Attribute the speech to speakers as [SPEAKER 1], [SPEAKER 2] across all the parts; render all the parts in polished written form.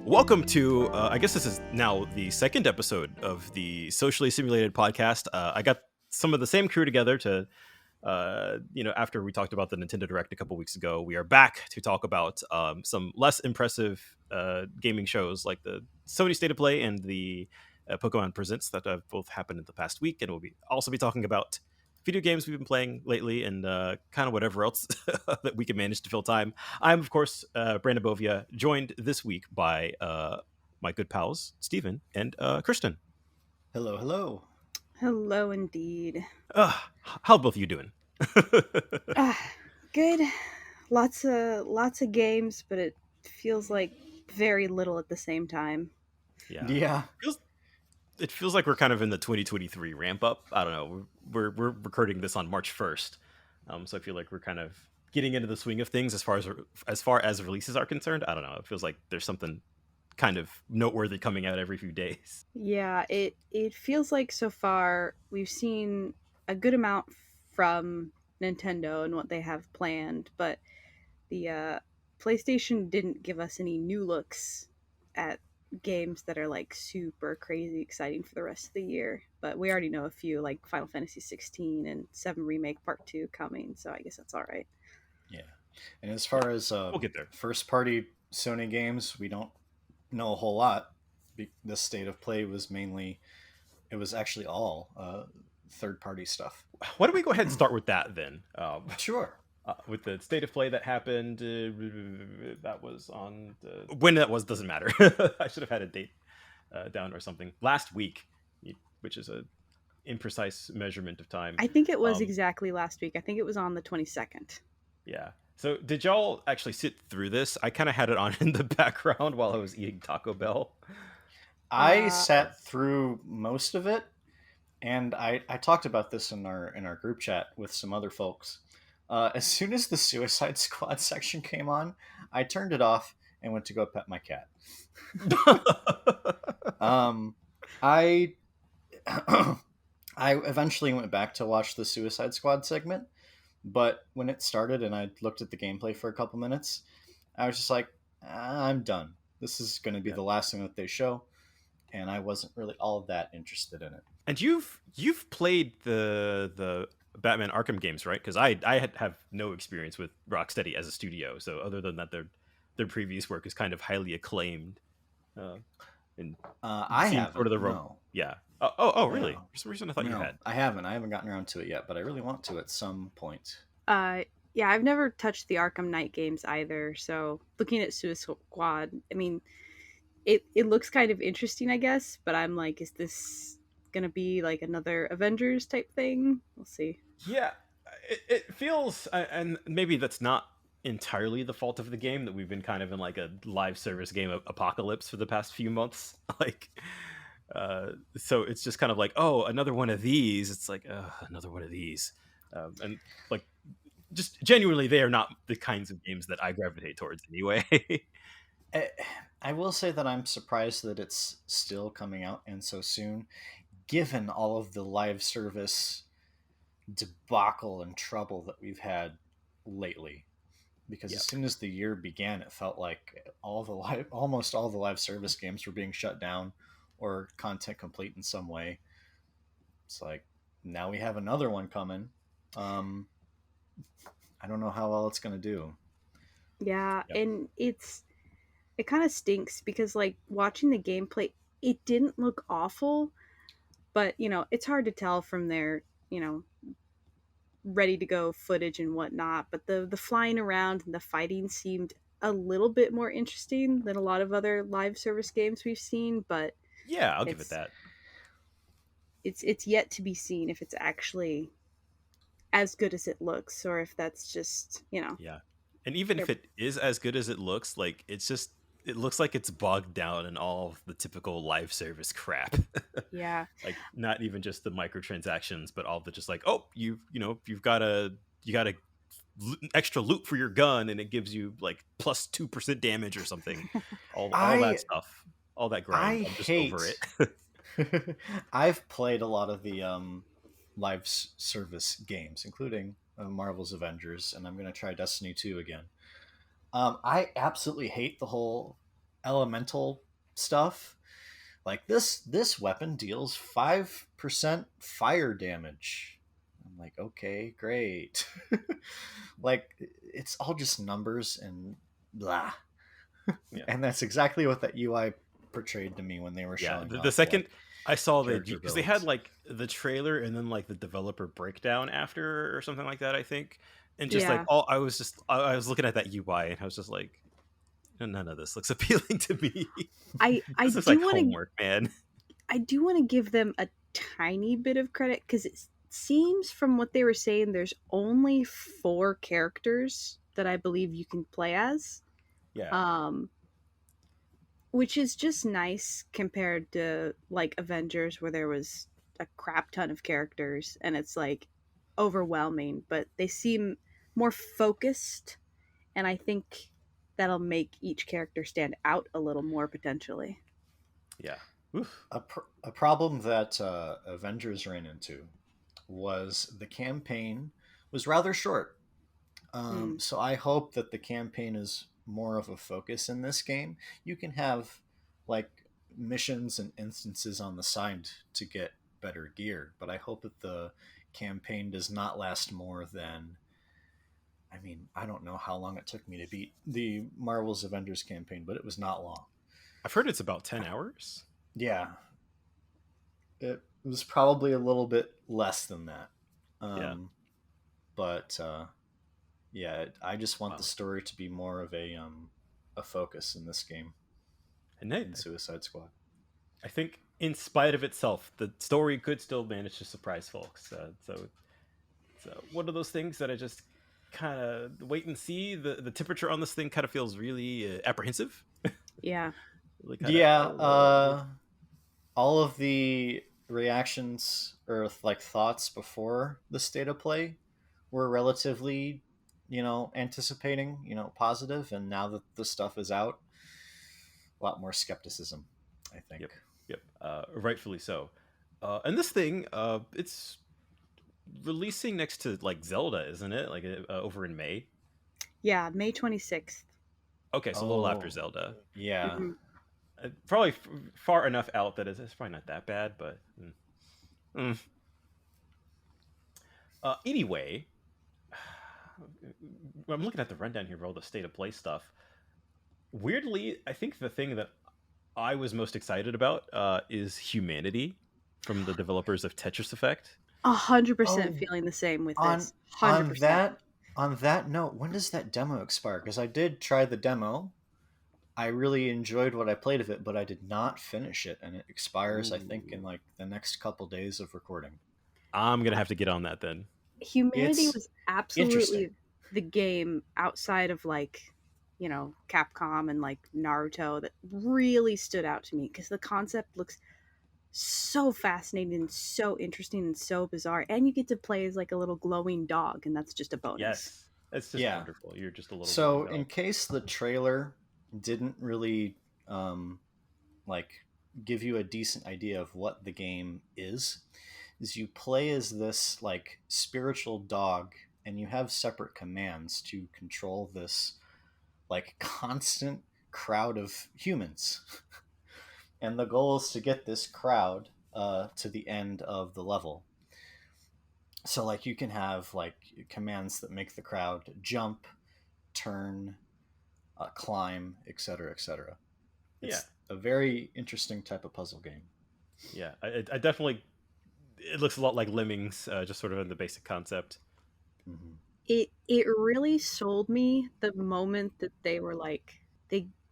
[SPEAKER 1] Welcome to, I guess this is now the second episode of the Socially Simulated podcast. I got some of the same crew together to, after we talked about the Nintendo Direct a couple weeks ago, we are back to talk about some less impressive gaming shows like the Sony State of Play and the Pokémon Presents that have both happened in the past week. And we'll also be talking about video games we've been playing lately and kind of whatever else that we can manage to fill time. I'm, of course, Brandon Bovia, joined this week by my good pals, Steven and Kirstin.
[SPEAKER 2] Hello, hello.
[SPEAKER 3] Hello, indeed.
[SPEAKER 1] How both of you doing?
[SPEAKER 3] Good. Lots of games, but it feels like very little at the same time.
[SPEAKER 2] Yeah.
[SPEAKER 1] It feels like we're kind of in the 2023 ramp up. I don't know. We're recording this on March 1st, so I feel like we're kind of getting into the swing of things as far as releases are concerned. I don't know. It feels like there's something kind of noteworthy coming out every few days.
[SPEAKER 3] Yeah, it feels like so far we've seen a good amount from Nintendo and what they have planned, but the PlayStation didn't give us any new looks at games that are like super crazy exciting for the rest of the year. But we already know a few, like Final Fantasy 16 and 7 Remake Part 2 coming, so I guess that's all right.
[SPEAKER 2] Yeah. And as far as
[SPEAKER 1] We'll get there.
[SPEAKER 2] first party Sony games, we don't know a whole lot. The State of Play was actually all third party stuff.
[SPEAKER 1] Why don't we go ahead and start with that then?
[SPEAKER 2] Sure.
[SPEAKER 1] With the State of Play that happened, that was on when that was doesn't matter. I should have had a date down or something. Last week, which is a imprecise measurement of time.
[SPEAKER 3] I think it was exactly last week. I think it was on the 22nd.
[SPEAKER 1] Yeah. So did y'all actually sit through this? I kind of had it on in the background while I was eating Taco Bell.
[SPEAKER 2] I sat through most of it, and I talked about this in our group chat with some other folks. As soon as the Suicide Squad section came on, I turned it off and went to go pet my cat. I eventually went back to watch the Suicide Squad segment, but when it started and I looked at the gameplay for a couple minutes, I was just like, I'm done. This is going to be the last thing that they show, and I wasn't really all that interested in it.
[SPEAKER 1] And you've played the Batman Arkham games, right? Because I have no experience with Rocksteady as a studio, so other than that, their previous work is kind of highly acclaimed.
[SPEAKER 2] I haven't. Sort of the
[SPEAKER 1] no. Yeah. Oh, really?
[SPEAKER 2] No.
[SPEAKER 1] For some reason, I thought you had.
[SPEAKER 2] I haven't gotten around to it yet, but I really want to at some point.
[SPEAKER 3] Yeah, I've never touched the Arkham Knight games either. So looking at Suicide Squad, I mean, it looks kind of interesting, I guess. But I'm like, is this gonna be like another Avengers type thing? We'll see.
[SPEAKER 1] Yeah, it feels, and maybe that's not entirely the fault of the game, that we've been kind of in like a live service game apocalypse for the past few months. So it's just kind of like, oh, another one of these. It's like, another one of these, and like, just genuinely, they are not the kinds of games that I gravitate towards anyway.
[SPEAKER 2] I will say that I'm surprised that it's still coming out and so soon, given all of the live service debacle and trouble that we've had lately. Because As soon as the year began, it felt like almost all the live service games were being shut down or content complete in some way. It's like, now we have another one coming. I don't know how well it's going to do.
[SPEAKER 3] Yeah, and it kind of stinks because like watching the gameplay, it didn't look awful, but it's hard to tell from their ready to go footage and whatnot. But the flying around and the fighting seemed a little bit more interesting than a lot of other live service games we've seen. But
[SPEAKER 1] yeah, I'll give it that.
[SPEAKER 3] It's yet to be seen if it's actually as good as it looks, or if that's just
[SPEAKER 1] Yeah, and even if it is as good as it looks, like it looks like it's bogged down in all of the typical live service crap.
[SPEAKER 3] Yeah,
[SPEAKER 1] like not even just the microtransactions, but all the just like, oh, you've got a extra loot for your gun, and it gives you like plus 2% damage or something. all that stuff, all that grind. I'm just over it.
[SPEAKER 2] I've played a lot of the live service games, including Marvel's Avengers, and I'm going to try Destiny 2 again. I absolutely hate the whole elemental stuff. Like this weapon deals 5% fire damage. I'm like, okay, great. Like, it's all just numbers and blah.
[SPEAKER 1] Yeah.
[SPEAKER 2] And that's exactly what that UI portrayed to me when they were
[SPEAKER 1] Yeah,
[SPEAKER 2] showing
[SPEAKER 1] the second
[SPEAKER 2] like,
[SPEAKER 1] I saw the
[SPEAKER 2] character
[SPEAKER 1] because they had
[SPEAKER 2] builds.
[SPEAKER 1] like the trailer and then like the developer breakdown after or something like that, I think, and just like
[SPEAKER 3] Yeah.
[SPEAKER 1] all I was looking at that UI and I was just like, none of this looks appealing to me.
[SPEAKER 3] I
[SPEAKER 1] This looks
[SPEAKER 3] do
[SPEAKER 1] like
[SPEAKER 3] want to
[SPEAKER 1] homework, man.
[SPEAKER 3] I do want to give them a tiny bit of credit because it seems from what they were saying there's only 4 characters that I believe you can play as.
[SPEAKER 1] Yeah,
[SPEAKER 3] Um which is just nice compared to like Avengers where there was a crap ton of characters and it's like overwhelming, but they seem more focused and I think that'll make each character stand out a little more potentially.
[SPEAKER 1] yeah. Oof.
[SPEAKER 2] A problem that Avengers ran into was the campaign was rather short.
[SPEAKER 3] Mm.
[SPEAKER 2] So I hope that the campaign is more of a focus in this game. You can have like missions and instances on the side to get better gear, but I hope that the campaign does not last more than, I mean, I don't know how long it took me to beat the Marvel's Avengers campaign, but it was not long.
[SPEAKER 1] I've heard it's about 10 hours.
[SPEAKER 2] Yeah, it was probably a little bit less than that.
[SPEAKER 1] Yeah.
[SPEAKER 2] But yeah, I just want
[SPEAKER 1] Wow.
[SPEAKER 2] the story to be more of a focus in this game,
[SPEAKER 1] And
[SPEAKER 2] in Suicide Squad.
[SPEAKER 1] I think, in spite of itself, the story could still manage to surprise folks. So one of those things that I just kind of wait and see. The temperature on this thing kind of feels really apprehensive.
[SPEAKER 3] Yeah.
[SPEAKER 1] Really kinda,
[SPEAKER 2] Yeah,
[SPEAKER 1] oh,
[SPEAKER 2] all of the reactions or like thoughts before the state of play were relatively, anticipating, positive, and now that the stuff is out, a lot more skepticism, I think.
[SPEAKER 1] yep, yep, rightfully so. And this thing, it's releasing next to like Zelda, isn't it? Like over in May.
[SPEAKER 3] Yeah, May 26th.
[SPEAKER 1] Okay, so a little after
[SPEAKER 2] Oh,
[SPEAKER 1] Zelda.
[SPEAKER 2] yeah.
[SPEAKER 3] Mm-hmm.
[SPEAKER 1] Probably far enough out that it's probably not that bad, but mm. Anyway, I'm looking at the rundown here of all the state of play stuff. Weirdly, I think the thing that I was most excited about is Humanity from the developers of Tetris Effect.
[SPEAKER 3] 100%
[SPEAKER 2] Oh,
[SPEAKER 3] feeling the same with
[SPEAKER 2] on
[SPEAKER 3] this.
[SPEAKER 2] on
[SPEAKER 3] 100%.
[SPEAKER 2] that on that note, when does that demo expire? Because I did try the demo. I really enjoyed what I played of it, but I did not finish it, and it expires, I think, in
[SPEAKER 1] Ooh.
[SPEAKER 2] like the next couple days of recording.
[SPEAKER 1] I'm gonna have to get on that then.
[SPEAKER 3] Humanity
[SPEAKER 2] It's
[SPEAKER 3] was
[SPEAKER 2] interesting.
[SPEAKER 3] absolutely the game outside of like, Capcom and like Naruto that really stood out to me because the concept looks so fascinating and so interesting and so bizarre. And you get to play as like a little glowing dog, and that's just a bonus.
[SPEAKER 1] Yes, it's just
[SPEAKER 2] Yeah.
[SPEAKER 1] wonderful. You're just a little glowing
[SPEAKER 2] So, in
[SPEAKER 1] dog.
[SPEAKER 2] case the trailer didn't really like give you a decent idea of what the game is you play as this like spiritual dog, and you have separate commands to control this like constant crowd of humans. And the goal is to get this crowd to the end of the level. So like you can have like commands that make the crowd jump, turn, climb, etc., etc.
[SPEAKER 1] Yeah,
[SPEAKER 2] It's a very interesting type of puzzle game.
[SPEAKER 1] yeah. I definitely. It looks a lot like Lemmings, just sort of in the basic concept.
[SPEAKER 2] Mm-hmm.
[SPEAKER 3] It really sold me the moment that they were like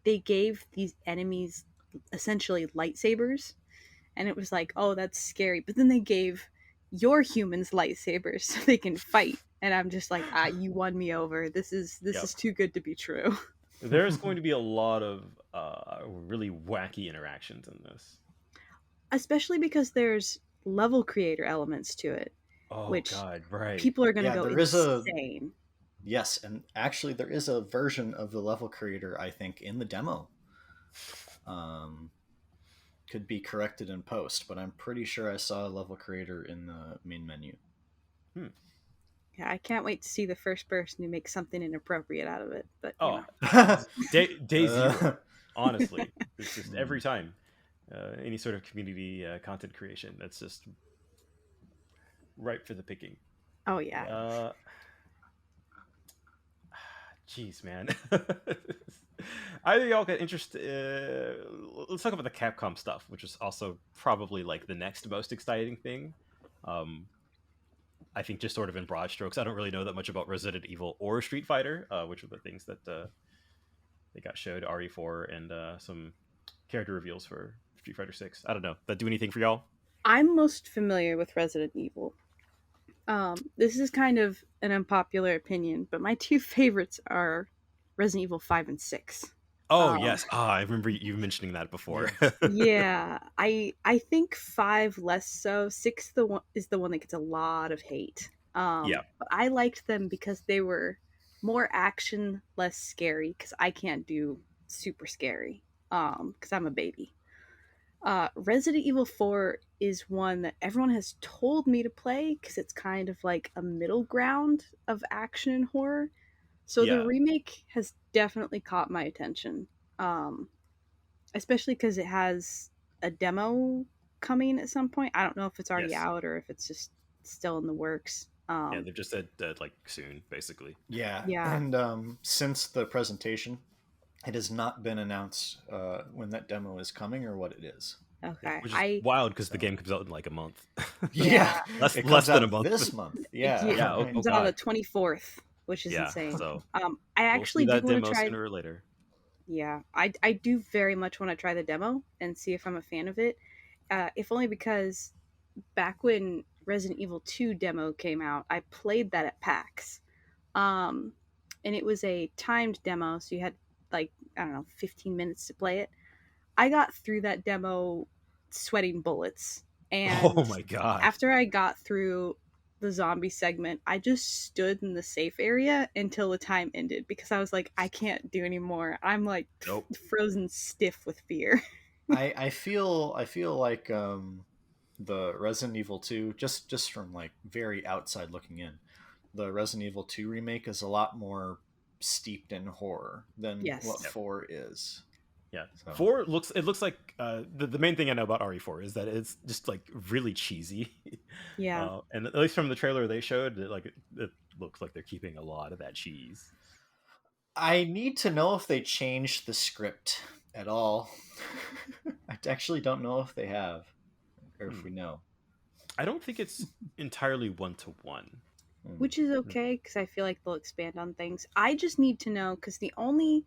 [SPEAKER 3] they gave these enemies essentially lightsabers, and it was like, oh, that's scary. But then they gave your humans lightsabers so they can fight, and I'm just like, you won me over. This
[SPEAKER 1] Yep.
[SPEAKER 3] is too good to be true.
[SPEAKER 1] There's going to be a lot of really wacky interactions in this.
[SPEAKER 3] Especially because there's level creator elements to it,
[SPEAKER 1] Oh
[SPEAKER 3] which
[SPEAKER 1] God, right?
[SPEAKER 3] people are going to
[SPEAKER 2] Yeah,
[SPEAKER 3] go
[SPEAKER 2] there is a
[SPEAKER 3] insane.
[SPEAKER 2] yes, and actually there is a version of the level creator, I think, in the demo. Could be corrected in post, but I'm pretty sure I saw a level creator in the main menu.
[SPEAKER 1] Hmm.
[SPEAKER 3] Yeah, I can't wait to see the first person who makes something inappropriate out of it. But
[SPEAKER 1] Oh,
[SPEAKER 3] you know,
[SPEAKER 1] day zero. Honestly, it's just every time any sort of community content creation, that's just ripe for the picking.
[SPEAKER 3] Oh yeah.
[SPEAKER 1] Jeez, man. I think y'all get interested. Let's talk about the Capcom stuff, which is also probably like the next most exciting thing. Um, I think just sort of in broad strokes, I don't really know that much about Resident Evil or Street Fighter, which are the things that they got showed, RE4 and some character reveals for Street Fighter 6. I don't know. That do anything for y'all?
[SPEAKER 3] I'm most familiar with Resident Evil. This is kind of an unpopular opinion, but my two favorites are Resident Evil 5 and 6.
[SPEAKER 1] Oh yes, I remember you mentioning that before.
[SPEAKER 3] Yeah, I think 5 less so. 6 is the one that gets a lot of hate.
[SPEAKER 1] Yeah.
[SPEAKER 3] But I liked them because they were more action, less scary. Because I can't do super scary. Because I'm a baby. Resident Evil 4 is one that everyone has told me to play because it's kind of like a middle ground of action and horror. So
[SPEAKER 1] Yeah.
[SPEAKER 3] the remake has definitely caught my attention, especially because it has a demo coming at some point. I don't know if it's already
[SPEAKER 1] Yes.
[SPEAKER 3] out or if it's just still in the works.
[SPEAKER 1] Yeah, they've just said like soon, basically.
[SPEAKER 2] Yeah.
[SPEAKER 3] Yeah.
[SPEAKER 2] And since the presentation, it has not been announced when that demo is coming or what it is.
[SPEAKER 3] Okay.
[SPEAKER 1] Which is wild because the game comes out in like a month.
[SPEAKER 2] Yeah.
[SPEAKER 1] less
[SPEAKER 2] It
[SPEAKER 1] less
[SPEAKER 2] comes
[SPEAKER 1] than a
[SPEAKER 2] out
[SPEAKER 1] month.
[SPEAKER 2] this month. Yeah.
[SPEAKER 1] Yeah,
[SPEAKER 3] It comes out on the 24th, which is insane.
[SPEAKER 1] So
[SPEAKER 3] I actually
[SPEAKER 1] we'll see
[SPEAKER 3] do
[SPEAKER 1] that
[SPEAKER 3] want
[SPEAKER 1] demo
[SPEAKER 3] to try.
[SPEAKER 1] sooner or later.
[SPEAKER 3] Yeah, I do very much want to try the demo and see if I'm a fan of it. If only because back when Resident Evil 2 demo came out, I played that at PAX. And it was a timed demo, so you had like, I don't know, 15 minutes to play it. I got through that demo sweating bullets. And
[SPEAKER 1] Oh my god.
[SPEAKER 3] after I got through the zombie segment, I just stood in the safe area until the time ended because I was like, I can't do anymore. I'm like frozen stiff with fear.
[SPEAKER 2] I feel like the Resident Evil 2, just from like very outside looking in, the Resident Evil 2 remake is a lot more steeped in horror than what 4 is.
[SPEAKER 1] Yeah, so. 4 looks like the main thing I know about RE4 is that it's just like really cheesy.
[SPEAKER 3] Yeah,
[SPEAKER 1] and at least from the trailer they showed, it looks like they're keeping a lot of that cheese.
[SPEAKER 2] I need to know if they changed the script at all. I actually don't know if they have, or if we know.
[SPEAKER 1] I don't think it's entirely 1-to-1.
[SPEAKER 3] Which is okay because I feel like they'll expand on things. I just need to know because the only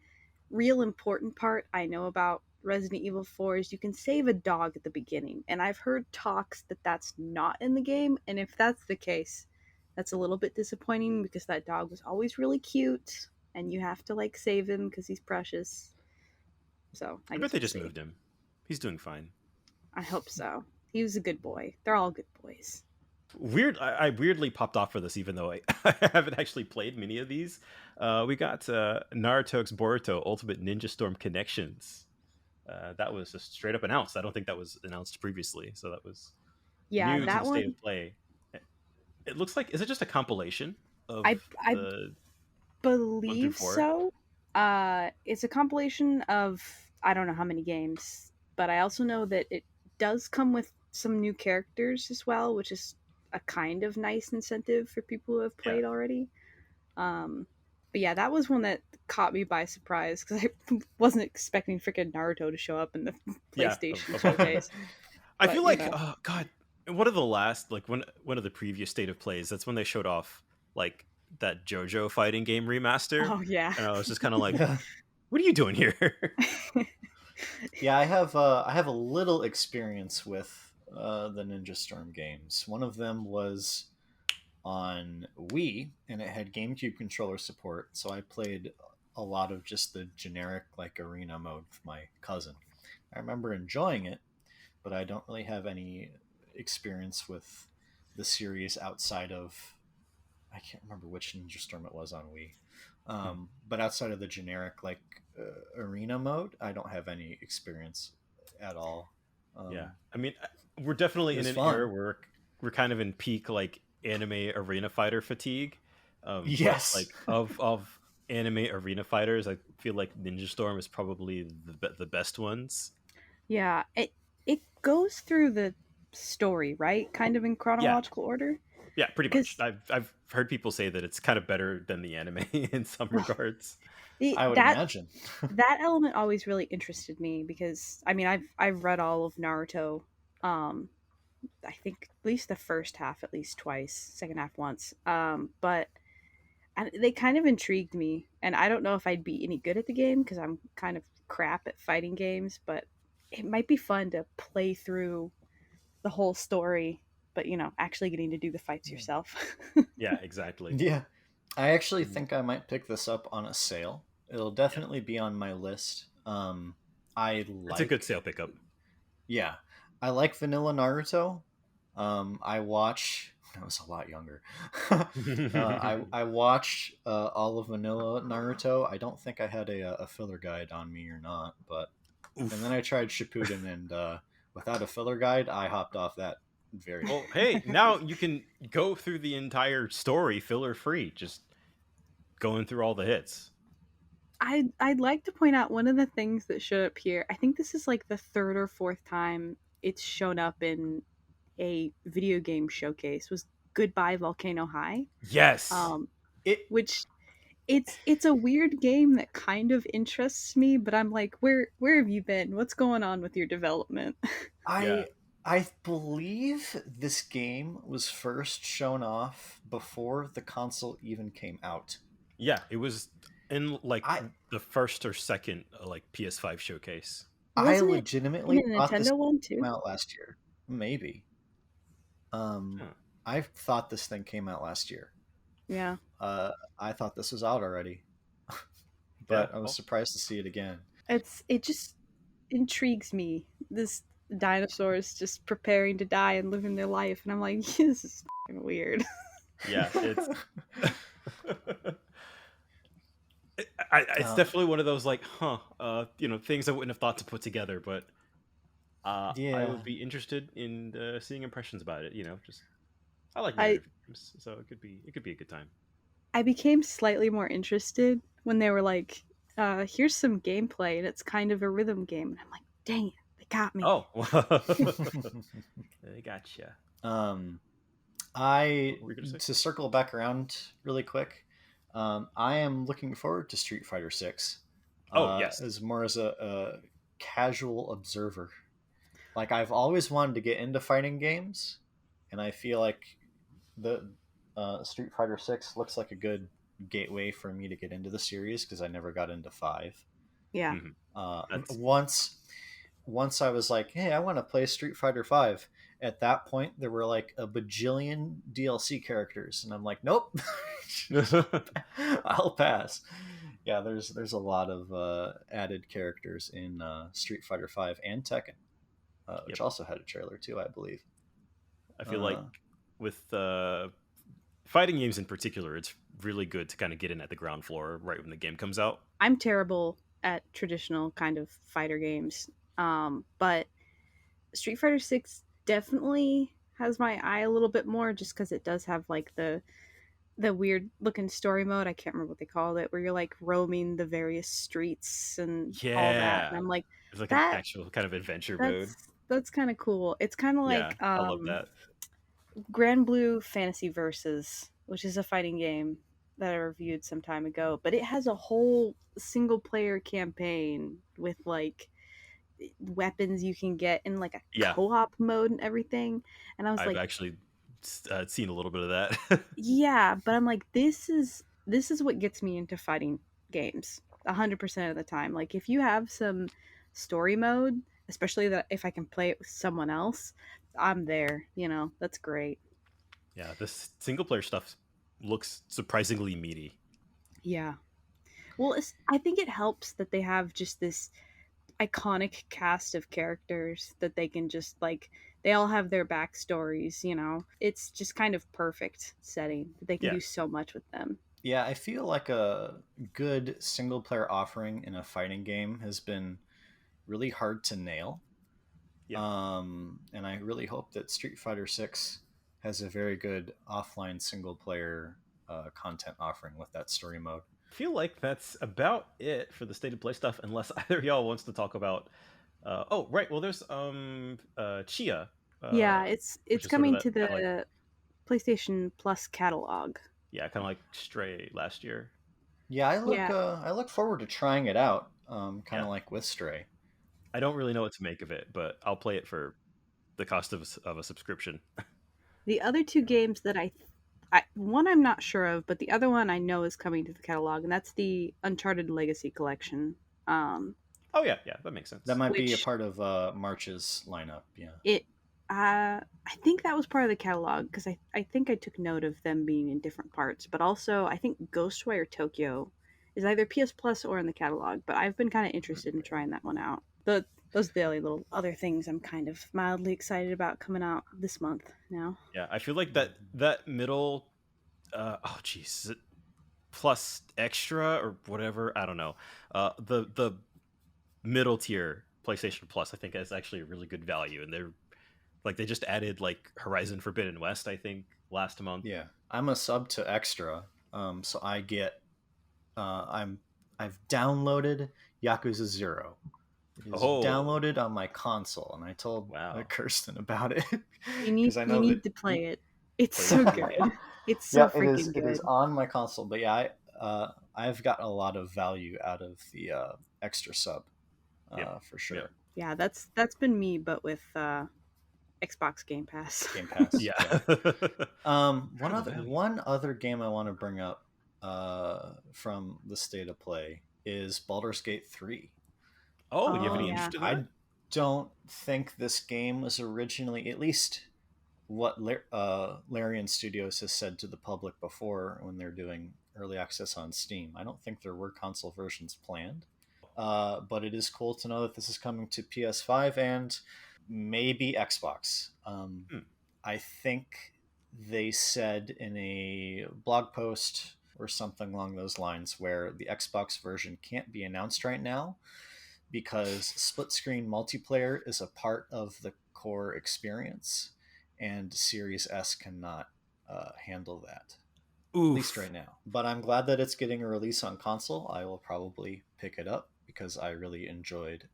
[SPEAKER 3] real important part I know about Resident Evil 4 is you can save a dog at the beginning, and I've heard talks that that's not in the game, and if that's the case, that's a little bit disappointing because that dog was always really cute and you have to like save him because he's precious. So
[SPEAKER 1] I bet they just moved him. He's doing fine.
[SPEAKER 3] I hope so. He was a good boy. They're all good boys.
[SPEAKER 1] Weird. I weirdly popped off for this, even though I haven't actually played many of these. We got Naruto's Boruto Ultimate Ninja Storm Connections. That was just straight up announced. I don't think that was announced previously, so that was new
[SPEAKER 3] that
[SPEAKER 1] to the
[SPEAKER 3] one,
[SPEAKER 1] state of play. It looks like, is it just a compilation of
[SPEAKER 3] I believe so. It's a compilation of I don't know how many games, but I also know that it does come with some new characters as well, which is a kind of nice incentive for people who have played already. But yeah, that was one that caught me by surprise because I wasn't expecting freaking Naruto to show up in the PlayStation showcase.
[SPEAKER 1] I feel like, oh god, one of the last, like one of the previous state of plays, that's when they showed off like that JoJo fighting game remaster.
[SPEAKER 3] Oh yeah,
[SPEAKER 1] and I was just kind of like, what are you doing here?
[SPEAKER 2] Yeah, I have a little experience with the Ninja Storm games. One of them was on Wii, and it had GameCube controller support, so I played a lot of just the generic like arena mode with my cousin. I remember enjoying it, but I don't really have any experience with the series outside of, I can't remember which Ninja Storm it was on Wii. But outside of the generic like arena mode, I don't have any experience at all.
[SPEAKER 1] Yeah, I mean, we're definitely in an era where we're kind of in peak like anime arena fighter fatigue.
[SPEAKER 2] Yes,
[SPEAKER 1] like of anime arena fighters, I feel like Ninja Storm is probably the best ones.
[SPEAKER 3] Yeah, it goes through the story, right? Kind of in
[SPEAKER 1] Yeah,
[SPEAKER 3] chronological order.
[SPEAKER 1] yeah, pretty much.
[SPEAKER 3] Because
[SPEAKER 1] I've heard people say that it's kind of better than the anime in some
[SPEAKER 3] well,
[SPEAKER 1] regards.
[SPEAKER 2] I would
[SPEAKER 3] that
[SPEAKER 2] imagine.
[SPEAKER 3] that element always really interested me because I mean I've read all of Naruto. Um, I think at least the first half at least twice, second half once. But they kind of intrigued me, and I don't know if I'd be any good at the game because I'm kind of crap at fighting games. But it might be fun to play through the whole story, but actually getting to do the fights
[SPEAKER 2] Yeah.
[SPEAKER 3] yourself.
[SPEAKER 1] Yeah, exactly.
[SPEAKER 2] Yeah. I actually
[SPEAKER 1] Mm,
[SPEAKER 2] think I might pick this up on a sale. It'll
[SPEAKER 1] yeah,
[SPEAKER 2] definitely be on my list. I
[SPEAKER 1] it's a good
[SPEAKER 2] like,
[SPEAKER 1] sale pickup.
[SPEAKER 2] yeah, I like Vanilla Naruto. I watch when I was a lot younger. I watched all of Vanilla Naruto. I don't think I had a filler guide on me or not, but and then
[SPEAKER 1] Oof.
[SPEAKER 2] I tried Shippuden, and without a filler guide, I hopped off that very
[SPEAKER 1] Well,
[SPEAKER 2] day.
[SPEAKER 1] hey, now you can go through the entire story filler free, just going through all the hits.
[SPEAKER 3] I'd like to point out one of the things that showed up here. I think this is like the third or fourth time it's shown up in a video game showcase. Was Goodbye Volcano High,
[SPEAKER 1] Yes.
[SPEAKER 3] um,
[SPEAKER 2] It
[SPEAKER 3] which it's a weird game that kind of interests me, but I'm like, where have you been? What's going on with your development?
[SPEAKER 1] Yeah.
[SPEAKER 2] I believe this game was first shown off before the console even came out.
[SPEAKER 1] Yeah, it was in like
[SPEAKER 2] I
[SPEAKER 1] the first or second like PS5 showcase.
[SPEAKER 2] I
[SPEAKER 3] Wasn't it in
[SPEAKER 2] legitimately
[SPEAKER 3] a
[SPEAKER 2] thought this
[SPEAKER 3] Nintendo one
[SPEAKER 2] came
[SPEAKER 3] too?
[SPEAKER 2] out last year. Maybe. Um
[SPEAKER 1] Huh.
[SPEAKER 2] I thought this thing came out last year.
[SPEAKER 3] Yeah.
[SPEAKER 2] I thought this was out already,
[SPEAKER 1] Yeah.
[SPEAKER 2] but I was
[SPEAKER 1] Well,
[SPEAKER 2] surprised to see it again.
[SPEAKER 3] It just intrigues me. This dinosaurs just preparing to die and living their life, and I'm like, this is f***ing weird.
[SPEAKER 1] yeah, it's it's
[SPEAKER 2] uh,
[SPEAKER 1] definitely one of those like, things I wouldn't have thought to put together, but I
[SPEAKER 2] yeah.
[SPEAKER 1] would be interested in seeing impressions about it. Just I like
[SPEAKER 3] I
[SPEAKER 1] narrative games, so it could be a good time.
[SPEAKER 3] I became slightly more interested when they were like, here's some gameplay, and it's kind of a rhythm game, and I'm like, dang it, they got me.
[SPEAKER 1] Oh, they gotcha.
[SPEAKER 2] um
[SPEAKER 1] What
[SPEAKER 2] I
[SPEAKER 1] were you gonna say?
[SPEAKER 2] to circle back around really quick. I am looking forward to Street Fighter 6.
[SPEAKER 1] Oh, yes.
[SPEAKER 2] As more as a casual observer. Like I've always wanted to get into fighting games, and I feel like the Street Fighter 6 looks like a good gateway for me to get into the series because I never got into 5.
[SPEAKER 3] Yeah.
[SPEAKER 1] Mhm.
[SPEAKER 2] Uh,
[SPEAKER 1] That's
[SPEAKER 2] once I was like, hey, I want to play Street Fighter 5. At that point, there were like a bajillion DLC characters, and I'm like, nope, I'll pass. Yeah, there's a lot of added characters in Street Fighter 5 and Tekken, which
[SPEAKER 1] yep.
[SPEAKER 2] also had a trailer too, I believe.
[SPEAKER 1] I feel like
[SPEAKER 2] Uh,
[SPEAKER 1] with fighting games in particular, it's really good to kind of get in at the ground floor right when the game comes out.
[SPEAKER 3] I'm terrible at traditional kind of fighter games, but Street Fighter 6 definitely has my eye a little bit more just because it does have like the weird looking story mode. I can't remember what they called it, where you're like roaming the various streets and all that. And
[SPEAKER 1] Yeah,
[SPEAKER 3] I'm like,
[SPEAKER 1] it's like an
[SPEAKER 3] that
[SPEAKER 1] actual kind of adventure mode.
[SPEAKER 3] that's kind of cool. It's kind of
[SPEAKER 1] Yeah,
[SPEAKER 3] like
[SPEAKER 1] I love that.
[SPEAKER 3] Grand Blue Fantasy Versus, which is a fighting game that I reviewed some time ago, but it has a whole single player campaign with like weapons you can get in like a
[SPEAKER 1] Yeah,
[SPEAKER 3] co-op mode and everything. And I was
[SPEAKER 1] I've
[SPEAKER 3] like,
[SPEAKER 1] actually seen a little bit of that.
[SPEAKER 3] yeah, but I'm like, this is what gets me into fighting games 100% of the time. Like if you have some story mode, especially that if I can play it with someone else, I'm there. That's great.
[SPEAKER 1] Yeah, this single player stuff looks surprisingly meaty.
[SPEAKER 3] Yeah. Well, I think it helps that they have just this iconic cast of characters that they can just like they all have their backstories. It's just kind of perfect setting that they can
[SPEAKER 1] Yeah,
[SPEAKER 3] do so much with them.
[SPEAKER 2] yeah, I feel like a good single player offering in a fighting game has been really hard to nail.
[SPEAKER 1] yeah.
[SPEAKER 2] And I really hope that Street Fighter 6 has a very good offline single player content offering with that story mode.
[SPEAKER 1] feel like that's about it for the state of play stuff, unless either of y'all wants to talk about. Oh, right. Well, there's Chia.
[SPEAKER 3] Yeah,
[SPEAKER 1] Which
[SPEAKER 3] it's
[SPEAKER 1] is sort of
[SPEAKER 3] coming to
[SPEAKER 1] that like,
[SPEAKER 3] the PlayStation Plus catalog.
[SPEAKER 1] yeah, kind of like Stray last year.
[SPEAKER 2] Yeah,
[SPEAKER 3] Yeah,
[SPEAKER 2] I look forward to trying it out. Kind
[SPEAKER 1] Yeah,
[SPEAKER 2] of like with Stray.
[SPEAKER 1] I don't really know what to make of it, but I'll play it for the cost of a subscription.
[SPEAKER 3] the other two games that one I'm not sure of, but the other one I know is coming to the catalog, and that's the Uncharted Legacy Collection. Um,
[SPEAKER 1] Oh yeah, yeah, that makes
[SPEAKER 2] That
[SPEAKER 1] sense.
[SPEAKER 2] might be a
[SPEAKER 3] which
[SPEAKER 2] part of March's lineup. Yeah.
[SPEAKER 3] it I think that was part of the catalog because I think I took note of them being in different parts, but also I think Ghostwire Tokyo is either PS Plus or in the catalog. But I've been kind of interested in trying that one out. Those are the only little other things I'm kind of mildly excited about coming out this month now.
[SPEAKER 1] Yeah, I feel like that middle. Oh, geez, is it plus extra or whatever? I don't know. The middle tier PlayStation Plus, I think, is actually a really good value, and they're like they just added like Horizon Forbidden West, I think, last month.
[SPEAKER 2] Yeah, I'm a sub to Extra, so I get. I've downloaded Yakuza 0. It is
[SPEAKER 1] Oh,
[SPEAKER 2] downloaded on my console, and I told
[SPEAKER 1] wow.
[SPEAKER 2] Kirsten about it
[SPEAKER 3] You
[SPEAKER 2] I know
[SPEAKER 3] need
[SPEAKER 2] that
[SPEAKER 3] to play it. It's
[SPEAKER 2] Play
[SPEAKER 3] so
[SPEAKER 2] it.
[SPEAKER 3] good. It's so freaking
[SPEAKER 2] It is
[SPEAKER 3] good.
[SPEAKER 2] on my console, but yeah, I've gotten a lot of value out of the Extra sub,
[SPEAKER 1] Yep.
[SPEAKER 2] for sure.
[SPEAKER 1] Yep.
[SPEAKER 3] Yeah, that's been me, but with Xbox Game Pass.
[SPEAKER 2] Game Pass.
[SPEAKER 1] Yeah.
[SPEAKER 2] One other game I want to bring up from the state of play is Baldur's Gate 3.
[SPEAKER 1] Oh, you have any
[SPEAKER 3] yeah.
[SPEAKER 1] interest in
[SPEAKER 2] I
[SPEAKER 1] that?
[SPEAKER 2] don't think this game was originally, at least what Larian Studios has said to the public before when they're doing early access on Steam. I don't think there were console versions planned. But it is cool to know that this is coming to PS5 and maybe Xbox.
[SPEAKER 1] Hmm.
[SPEAKER 2] I think they said in a blog post or something along those lines where the Xbox version can't be announced right now because split screen multiplayer is a part of the core experience and Series S cannot handle that.
[SPEAKER 1] Oof.
[SPEAKER 2] At least right now. But I'm glad that it's getting a release on console. I will probably pick it up because I really enjoyed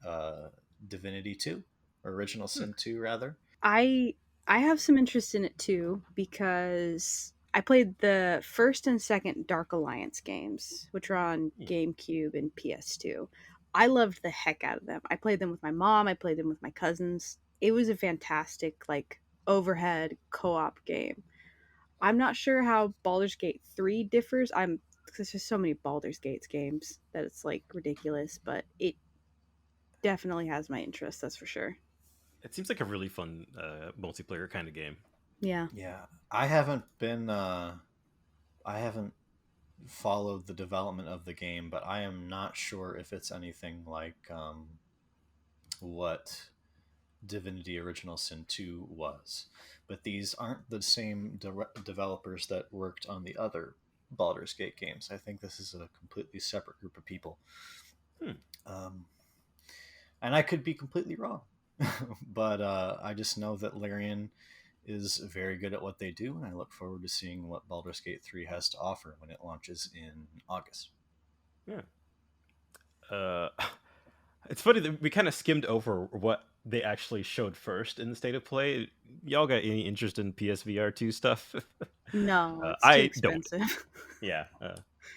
[SPEAKER 2] Divinity 2, or Original Sin 2, rather.
[SPEAKER 3] I have some interest in it too because I played the first and second Dark Alliance games, which are on GameCube and PS2. I loved the heck out of them. I played them with my mom, I played them with my cousins. It was a fantastic like overhead co-op game. I'm not sure how Baldur's Gate 3 differs. Because there's so many Baldur's Gates games that it's like ridiculous, but it definitely has my interest, that's for sure.
[SPEAKER 1] It seems like a really fun multiplayer kind of game.
[SPEAKER 3] Yeah.
[SPEAKER 2] Yeah. I haven't followed the development of the game, but I am not sure if it's anything like what Divinity Original Sin 2 was. But these aren't the same developers that worked on the other Baldur's Gate games. I think this is a completely separate group of people. And I could be completely wrong. But I just know that Larian is very good at what they do, and I look forward to seeing what Baldur's Gate 3 has to offer when it launches in August.
[SPEAKER 1] Yeah. It's funny that we kind of skimmed over what they actually showed first in the state of play. Y'all got any interest in PSVR 2 stuff?
[SPEAKER 3] No, it's
[SPEAKER 1] I
[SPEAKER 3] too expensive.
[SPEAKER 1] don't. Yeah.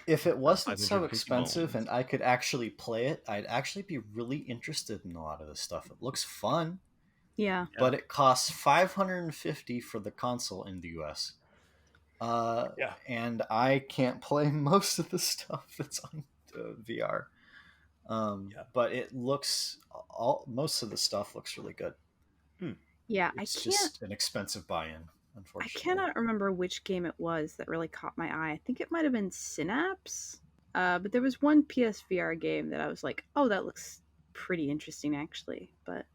[SPEAKER 2] If it wasn't so
[SPEAKER 1] 550
[SPEAKER 2] expensive
[SPEAKER 1] bones.
[SPEAKER 2] and I could actually play it, I'd actually be really interested in a lot of this stuff. It looks fun,
[SPEAKER 3] Yeah.
[SPEAKER 2] but it costs $550 for the console in the US.
[SPEAKER 1] Yeah.
[SPEAKER 2] And I can't play most of the stuff that's on VR. But it looks most of the stuff looks really good.
[SPEAKER 3] Yeah,
[SPEAKER 2] It's just an expensive buy-in,
[SPEAKER 3] I
[SPEAKER 2] unfortunately.
[SPEAKER 3] cannot remember which game it was that really caught my eye. I think it might have been Synapse. But there was one PSVR game that I was like, oh, that looks pretty interesting actually. But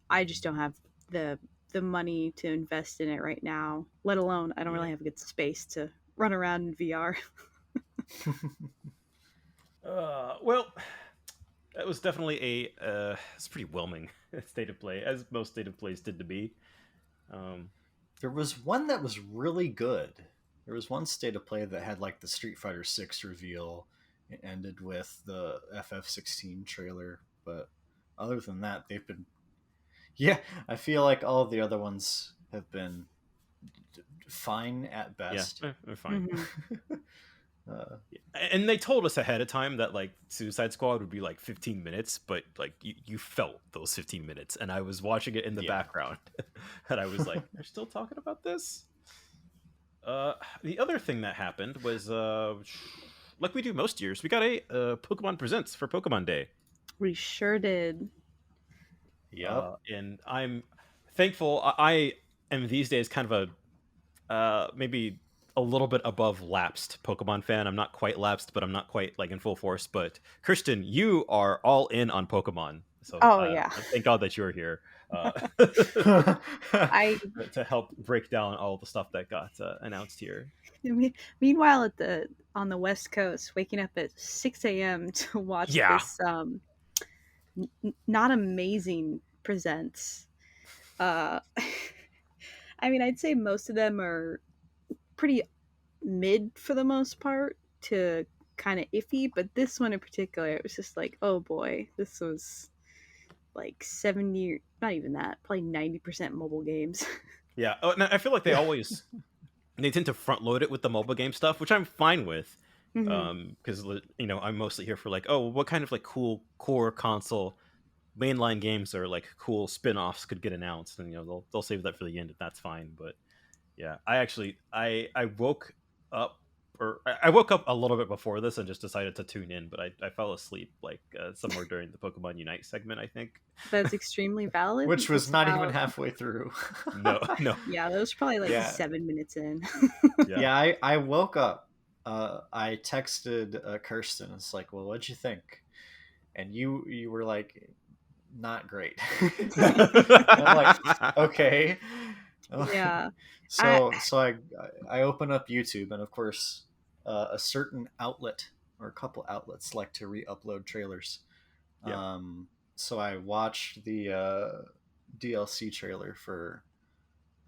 [SPEAKER 3] I just don't have the money to invest in it right now. Let alone I don't really have a good space to run around in VR.
[SPEAKER 1] Well, that was definitely it's pretty whelming state of play, as most state of plays tend to be.
[SPEAKER 2] There was one that was really good. There was one state of play that had like the Street Fighter 6 reveal it ended with the FF16 trailer. But other than that, they've been, yeah, I feel like all of the other ones have been fine at
[SPEAKER 1] Yeah,
[SPEAKER 2] best.
[SPEAKER 1] they're fine.
[SPEAKER 3] Mhm.
[SPEAKER 1] And they told us ahead of time that like Suicide Squad would be like 15 minutes, but like you felt those 15 minutes, and I was watching it in the
[SPEAKER 2] Yeah.
[SPEAKER 1] background, and I was like, "They're still talking about this." The other thing that happened was, like we do most years, we got a Pokemon Presents for Pokemon Day.
[SPEAKER 3] We sure did.
[SPEAKER 2] Yep.
[SPEAKER 1] And I'm thankful. I am these days kind of a maybe a little bit above lapsed Pokemon fan. I'm not quite lapsed, but I'm not quite like in full force. But Kirstin, you are all in on Pokemon, so
[SPEAKER 3] Oh yeah.
[SPEAKER 1] thank God that you're here
[SPEAKER 3] I
[SPEAKER 1] to help break down all the stuff that got announced here.
[SPEAKER 3] meanwhile on the West Coast, waking up at 6 a.m. to watch
[SPEAKER 1] Yeah.
[SPEAKER 3] this not amazing presents. I mean, I'd say most of them are pretty mid for the most part to kind of iffy, but this one in particular, it was just like, oh boy, this was like 70, not even that, probably 90% mobile games.
[SPEAKER 1] Yeah. Oh, and I feel like they tend to front load it with the mobile game stuff, which I'm fine with.
[SPEAKER 3] Mhm.
[SPEAKER 1] Because I'm mostly here for like, oh, what kind of like cool core console mainline games or like cool spin-offs could get announced, and they'll save that for the end, and that's fine. But yeah, I woke up, or I woke up a little bit before this and just decided to tune in, but I fell asleep like somewhere during the Pokemon Unite segment, I think.
[SPEAKER 3] That's extremely valid.
[SPEAKER 2] Which was
[SPEAKER 3] That's
[SPEAKER 2] not even
[SPEAKER 3] about,
[SPEAKER 2] halfway through.
[SPEAKER 1] No.
[SPEAKER 3] yeah, that was probably like
[SPEAKER 2] Yeah.
[SPEAKER 3] 7 minutes in.
[SPEAKER 2] Yeah, I woke up. I texted Kirsten. It's like, well, what'd you think? And you were like, not great. I'm like, okay.
[SPEAKER 3] Yeah.
[SPEAKER 2] So I open up YouTube, and of course, a certain outlet or a couple outlets like to re-upload trailers.
[SPEAKER 1] Yeah.
[SPEAKER 2] So I watched the DLC trailer for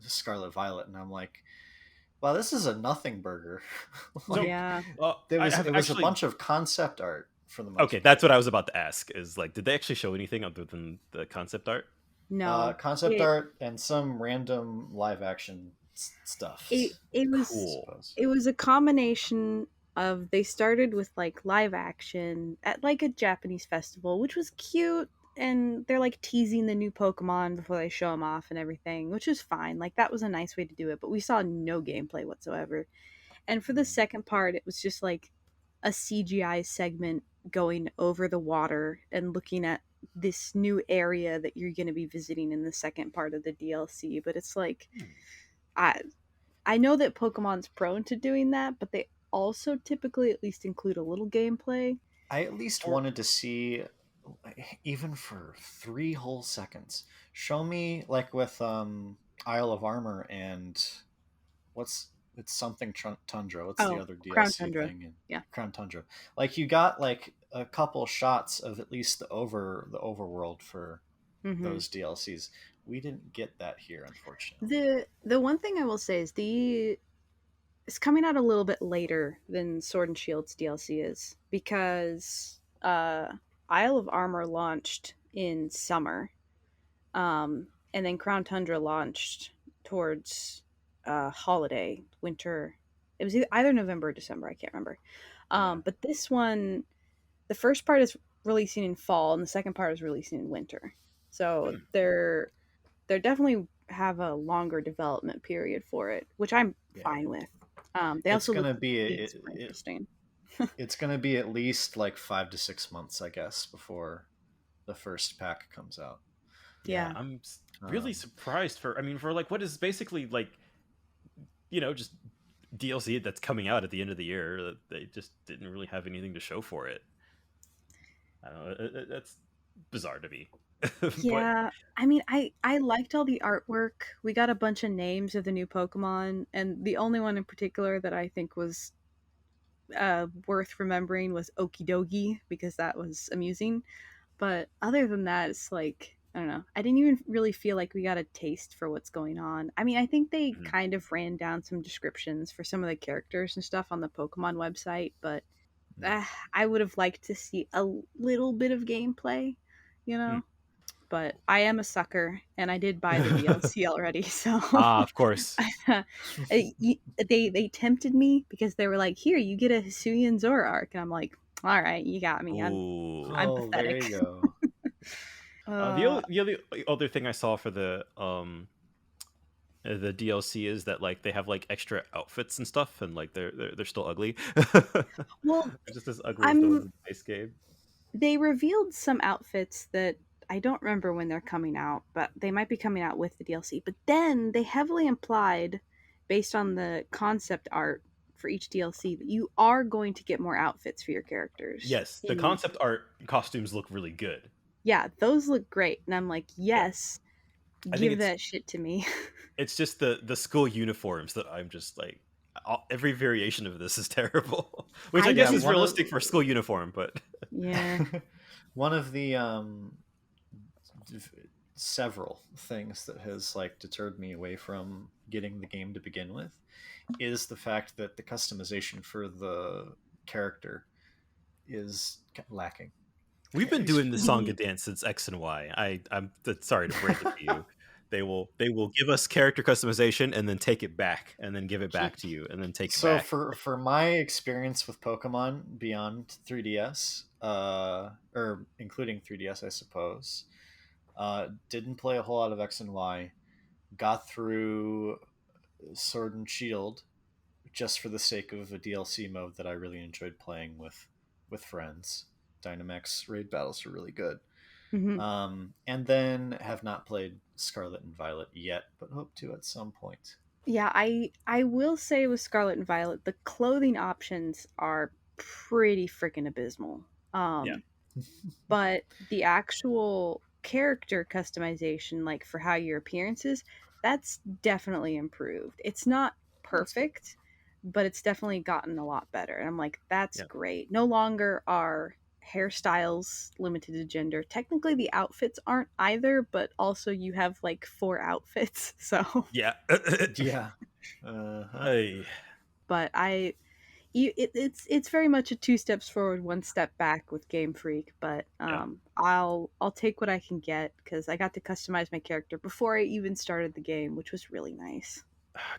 [SPEAKER 2] Scarlet Violet, and I'm like, wow, this is a nothing burger. Like,
[SPEAKER 3] Yeah.
[SPEAKER 2] it was
[SPEAKER 1] actually,
[SPEAKER 2] a bunch of concept art for the most
[SPEAKER 1] okay, that's what I was about to ask, is like, did they actually show anything other than the concept art?
[SPEAKER 3] No.
[SPEAKER 2] concept art and some random live action stuff.
[SPEAKER 3] It was
[SPEAKER 1] Cool.
[SPEAKER 3] it was a combination of, they started with like live action at like a Japanese festival, which was cute, and they're like teasing the new Pokemon before they show them off and everything, which is fine. Like that was a nice way to do it, but we saw no gameplay whatsoever. And for the second part, it was just like a CGI segment going over the water and looking at this new area that you're going to be visiting in the second part of the DLC. But it's like, I I know that Pokemon's prone to doing that, but they also typically at least include a little gameplay.
[SPEAKER 2] I at least
[SPEAKER 1] Or-
[SPEAKER 2] wanted to see, even for 3 whole seconds, show me like with Isle of Armor and it's something Tundra. What's the
[SPEAKER 3] Oh,
[SPEAKER 2] other
[SPEAKER 3] Crown
[SPEAKER 2] DLC
[SPEAKER 3] Tundra.
[SPEAKER 2] thing?
[SPEAKER 3] Yeah.
[SPEAKER 2] Crown Tundra. Like you got like a couple shots of at least the overworld for
[SPEAKER 3] Mhm.
[SPEAKER 2] those DLCs. We didn't get that here, unfortunately.
[SPEAKER 3] The one thing I will say is it's coming out a little bit later than Sword and Shield's DLC is, because Isle of Armor launched in summer, and then Crown Tundra launched towards holiday winter. It was either November or December, I can't remember.
[SPEAKER 2] Yeah.
[SPEAKER 3] But this one, the first part is releasing in fall, and the second part is releasing in winter. So they're definitely have a longer development period for it, which I'm fine with. They
[SPEAKER 2] It's
[SPEAKER 3] also
[SPEAKER 2] gonna
[SPEAKER 3] look
[SPEAKER 2] be
[SPEAKER 3] super interesting.
[SPEAKER 2] it's gonna be at least like 5 to 6 months, I guess, before the first pack comes out.
[SPEAKER 3] Yeah.
[SPEAKER 1] I'm really surprised for like what is basically like, just DLC that's coming out at the end of the year, that they just didn't really have anything to show for it. I don't know. That's bizarre to me.
[SPEAKER 3] Yeah, I mean, I liked all the artwork. We got a bunch of names of the new Pokemon, and the only one in particular that I think was worth remembering was Okidogi, because that was amusing. But other than that, it's like, I don't know. I didn't even really feel like we got a taste for what's going on. I mean, I think they
[SPEAKER 1] Mhm.
[SPEAKER 3] kind of ran down some descriptions for some of the characters and stuff on the Pokemon website, but I would have liked to see a little bit of gameplay, you know. But I am a sucker, and I did buy the DLC already, so
[SPEAKER 1] Of course.
[SPEAKER 3] they tempted me because they were like, "Here, you get a Hisuian Zoroark," and I'm like, "All right, you got me. I'm
[SPEAKER 1] Ooh.
[SPEAKER 3] I'm
[SPEAKER 2] Oh, there
[SPEAKER 3] pathetic."
[SPEAKER 2] you go.
[SPEAKER 1] The only other thing I saw for the DLC is that like they have like extra outfits and stuff, and like they're still ugly.
[SPEAKER 3] Well,
[SPEAKER 1] Just as ugly as the ones
[SPEAKER 3] I'm
[SPEAKER 1] in the base game.
[SPEAKER 3] they revealed some outfits that I don't remember when they're coming out, but they might be coming out with the DLC. But then they heavily implied, based on the concept art for each DLC, that you are going to get more outfits for your characters.
[SPEAKER 1] Yes, the concept art costumes look really good.
[SPEAKER 3] Yeah, those look great, and I'm like, yes,
[SPEAKER 1] I think
[SPEAKER 3] give that shit to me.
[SPEAKER 1] It's just the school uniforms that I'm just like, every variation of this is terrible, which I guess is realistic for a school uniform, but
[SPEAKER 3] yeah.
[SPEAKER 2] One of the several things that has like deterred me away from getting the game to begin with is the fact that the customization for the character is lacking.
[SPEAKER 1] we've been doing the Sangha dance since X and Y. I'm sorry to break it to you. They will give us character customization and then take it back and then give it back to you and then take it back.
[SPEAKER 2] So for my experience with Pokemon beyond 3DS, or including 3DS, I suppose, didn't play a whole lot of X and Y. Got through Sword and Shield just for the sake of a DLC mode that I really enjoyed playing with friends. Dynamax raid battles are really good.
[SPEAKER 3] Mm-hmm.
[SPEAKER 2] And then have not played Scarlet and Violet yet, but hope to at some point.
[SPEAKER 3] Yeah, I will say with Scarlet and Violet, the clothing options are pretty freaking abysmal.
[SPEAKER 1] Yeah.
[SPEAKER 3] But the actual character customization, like for how your appearance is, that's definitely improved. It's not perfect, but it's definitely gotten a lot better. And I'm like, that's great. No longer are hairstyles limited to gender. Technically the outfits aren't either, but also you have like 4 outfits. So
[SPEAKER 1] Yeah.
[SPEAKER 2] Yeah.
[SPEAKER 1] Hey.
[SPEAKER 3] but it's very much a 2 steps forward, 1 step back with Game Freak, but I'll take what I can get because I got to customize my character before I even started the game, which was really nice.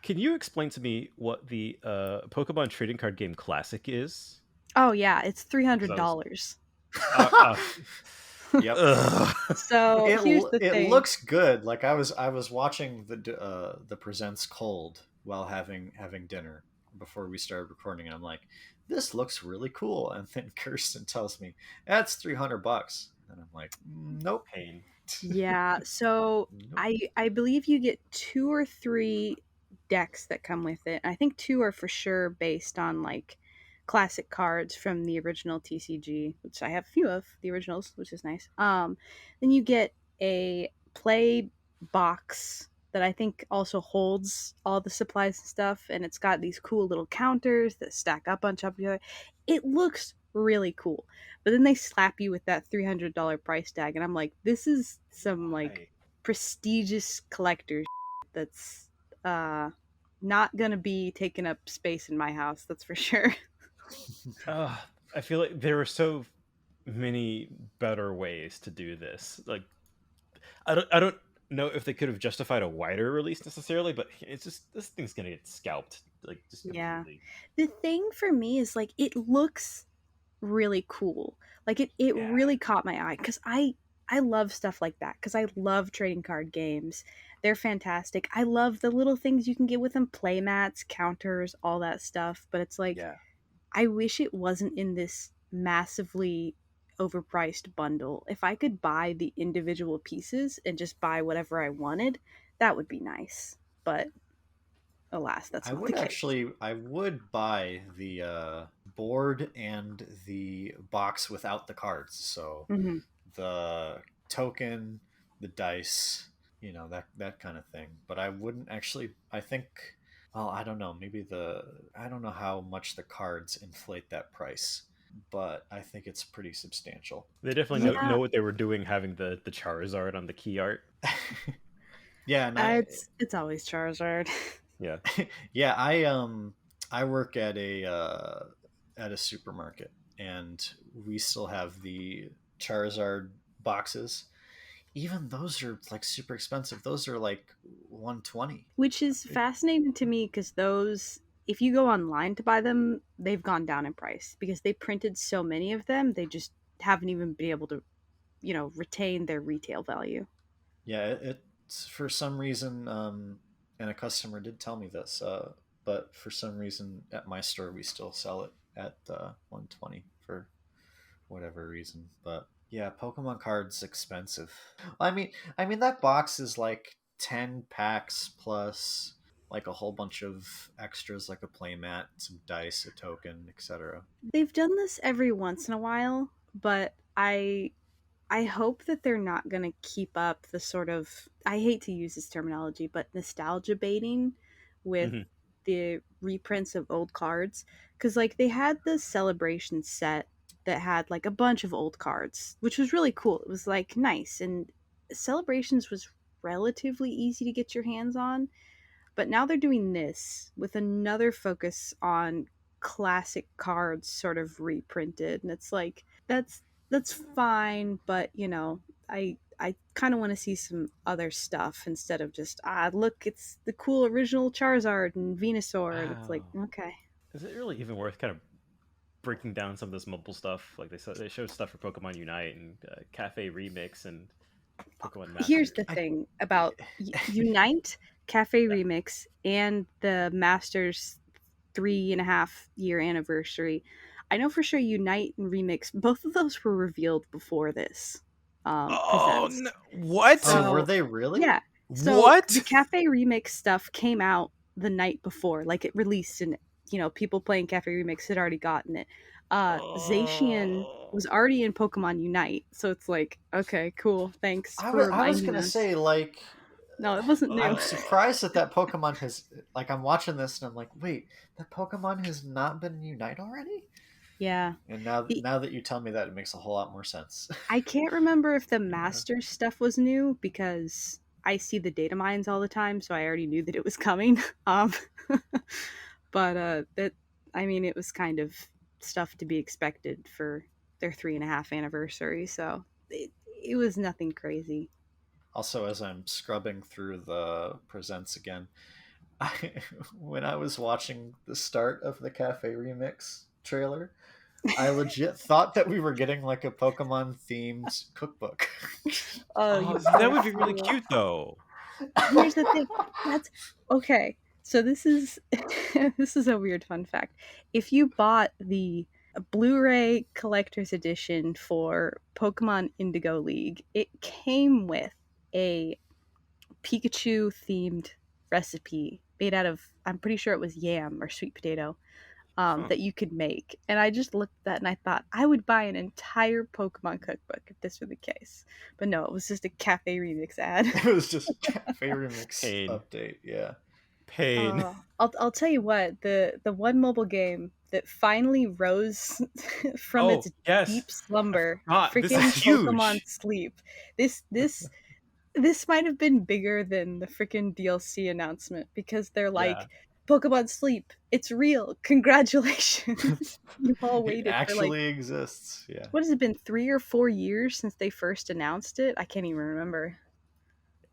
[SPEAKER 1] Can you explain to me what the Pokemon Trading Card Game Classic is?
[SPEAKER 3] Oh yeah, it's $300.
[SPEAKER 2] Yep.
[SPEAKER 3] So here's the thing.
[SPEAKER 2] It looks good. Like I was watching the Presents cold while having dinner before we started recording, and I'm like, this looks really cool. And then Kirstin tells me that's $300, and I'm like, nope.
[SPEAKER 1] Pain.
[SPEAKER 3] Yeah, so nope. I believe you get 2 or 3 decks that come with it. I think 2 are for sure based on like classic cards from the original TCG, which I have a few of the originals, which is nice. Then you get a play box that I think also holds all the supplies and stuff, and it's got these cool little counters that stack up on top of each other. It looks really cool, but then they slap you with that $300 price tag, and I'm like, this is some like prestigious collector's that's not gonna be taking up space in my house, that's for sure.
[SPEAKER 1] I feel like there are so many better ways to do this. Like, I don't know if they could have justified a wider release necessarily, but it's just this thing's gonna get scalped. Like, just completely.
[SPEAKER 3] The thing for me is like it looks really cool. Like it really caught my eye because I love stuff like that because I love trading card games. They're fantastic. I love the little things you can get with them, play mats, counters, all that stuff. But it's like, I wish it wasn't in this massively overpriced bundle. If I could buy the individual pieces and just buy whatever I wanted, that would be nice. But alas, that's not the case.
[SPEAKER 2] I would buy the board and the box without the cards. So the token, the dice, that kind of thing. But I wouldn't actually. I think. Well, I don't know. I don't know how much the cards inflate that price, but I think it's pretty substantial.
[SPEAKER 1] They definitely know what they were doing having the Charizard on the key art.
[SPEAKER 2] Yeah,
[SPEAKER 3] it's always Charizard.
[SPEAKER 1] Yeah.
[SPEAKER 2] Yeah, I work at a supermarket, and we still have the Charizard boxes. Even those are like super expensive. Those are like 120.
[SPEAKER 3] Which is fascinating to me because those, if you go online to buy them, they've gone down in price because they printed so many of them. They just haven't even been able to, retain their retail value.
[SPEAKER 2] Yeah, it's for some reason, and a customer did tell me this, but for some reason at my store we still sell it at 120 for whatever reason. But yeah, Pokemon cards expensive. I mean that box is like 10 packs plus like a whole bunch of extras like a playmat, some dice, a token, etc.
[SPEAKER 3] They've done this every once in a while, but I hope that they're not going to keep up the sort of, I hate to use this terminology, but nostalgia baiting with
[SPEAKER 1] Mhm.
[SPEAKER 3] the reprints of old cards. Because, like, they had the Celebration set that had, like, a bunch of old cards, which was really cool. It was, like, nice. And Celebrations was relatively easy to get your hands on. But now they're doing this with another focus on classic cards sort of reprinted. And it's like, that's fine, but I kind of want to see some other stuff instead of just look, it's the cool original Charizard and Venusaur. And it's like,
[SPEAKER 1] Wow.
[SPEAKER 3] okay.
[SPEAKER 1] Is it really even worth kind of breaking down some of this mobile stuff? Like they showed stuff for Pokemon Unite and Cafe Remix and Pokemon Master.
[SPEAKER 3] Here's the thing about Unite, Cafe
[SPEAKER 1] Yeah.
[SPEAKER 3] Remix, and the Masters 3.5 year anniversary. I know for sure Unite and Remix, both of those were revealed before this.
[SPEAKER 1] Oh
[SPEAKER 3] Presents.
[SPEAKER 1] no! What?
[SPEAKER 2] Oh, were
[SPEAKER 3] So
[SPEAKER 2] they really?
[SPEAKER 3] yeah. So
[SPEAKER 1] What?
[SPEAKER 3] the Cafe Remix stuff came out the night before, like it released, and people playing Cafe Remix had already gotten it. Zacian was already in Pokemon Unite, so it's like, okay, cool, thanks
[SPEAKER 2] I
[SPEAKER 3] for
[SPEAKER 2] was, I was
[SPEAKER 3] reminding
[SPEAKER 2] gonna
[SPEAKER 3] us.
[SPEAKER 2] say, like,
[SPEAKER 3] No, it wasn't new.
[SPEAKER 2] I'm surprised that Pokemon has, like, I'm watching this and I'm like, wait, that Pokemon has not been in Unite already?
[SPEAKER 3] Yeah.
[SPEAKER 2] And now,
[SPEAKER 3] The
[SPEAKER 2] now that you tell me that, it makes a whole lot more sense.
[SPEAKER 3] I can't remember if the
[SPEAKER 2] Yeah.
[SPEAKER 3] Masters stuff was new because I see the data mines all the time, so I already knew that it was coming. Um, but that I mean, it was kind of stuff to be expected for their 3.5 anniversary, so it was nothing crazy.
[SPEAKER 2] Also, as I'm scrubbing through the presents again, I, when I was watching the start of the Cafe Remix trailer, I legit thought that we were getting like a Pokemon themed cookbook.
[SPEAKER 3] Oh,
[SPEAKER 1] Oh,
[SPEAKER 3] you
[SPEAKER 1] that
[SPEAKER 3] poor
[SPEAKER 1] would be really
[SPEAKER 3] fool.
[SPEAKER 1] cute though.
[SPEAKER 3] Here's the thing. That's okay. So this is this is a weird fun fact. If you bought the Blu-ray collector's edition for Pokemon Indigo League, it came with a Pikachu themed recipe made out of, I'm pretty sure it was yam or sweet potato,
[SPEAKER 1] Huh.
[SPEAKER 3] that you could make. And I just looked at that and I thought I would buy an entire Pokemon cookbook if this were the case. But no, it was just a Cafe Remix ad.
[SPEAKER 2] It was just Cafe Remix
[SPEAKER 1] Pain.
[SPEAKER 2] update, yeah.
[SPEAKER 1] Pain.
[SPEAKER 3] I'll tell you what, the one mobile game that finally rose from
[SPEAKER 1] Oh
[SPEAKER 3] its
[SPEAKER 1] yes.
[SPEAKER 3] deep slumber,
[SPEAKER 1] I forgot. This
[SPEAKER 3] freaking
[SPEAKER 1] is
[SPEAKER 3] Pokemon
[SPEAKER 1] huge.
[SPEAKER 3] Sleep. This might have been bigger than the freaking DLC announcement because they're
[SPEAKER 1] Yeah.
[SPEAKER 3] like, Pokemon Sleep, it's real. Congratulations. You all
[SPEAKER 2] It
[SPEAKER 3] waited for like,
[SPEAKER 2] actually exists, yeah.
[SPEAKER 3] what has it been, 3 or 4 years since they first announced it? I can't even remember.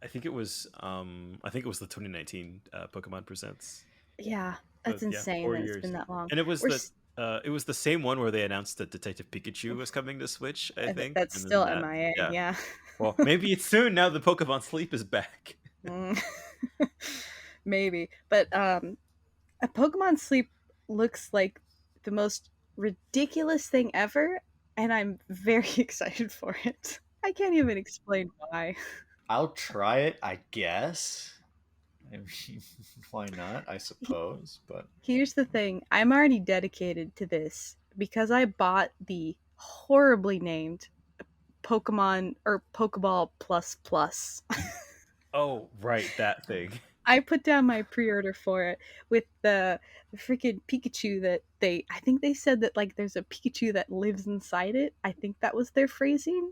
[SPEAKER 1] I think it was the 2019 Pokemon Presents.
[SPEAKER 3] Yeah,
[SPEAKER 1] So,
[SPEAKER 3] that's
[SPEAKER 1] yeah,
[SPEAKER 3] insane
[SPEAKER 1] 4
[SPEAKER 3] that it's
[SPEAKER 1] years.
[SPEAKER 3] been that long.
[SPEAKER 1] And
[SPEAKER 3] We're
[SPEAKER 1] it was the same one where they announced that Detective Pikachu was coming to Switch, I think.
[SPEAKER 3] that's
[SPEAKER 1] And
[SPEAKER 3] still
[SPEAKER 1] then that,
[SPEAKER 3] MIA,
[SPEAKER 1] yeah.
[SPEAKER 3] yeah.
[SPEAKER 1] Well, maybe it's soon now that Pokemon Sleep is back.
[SPEAKER 3] Mm. Maybe. But a Pokemon Sleep looks like the most ridiculous thing ever, and I'm very excited for it. I can't even explain why.
[SPEAKER 2] I'll try it, I guess. I mean, why not? I suppose, but
[SPEAKER 3] Here's the thing, I'm already dedicated to this because I bought the horribly named Pokemon or Pokeball Plus Plus.
[SPEAKER 1] Oh, right, that thing.
[SPEAKER 3] I put down my pre-order for it with the freaking Pikachu that I think they said that like there's a Pikachu that lives inside it. I think that was their phrasing.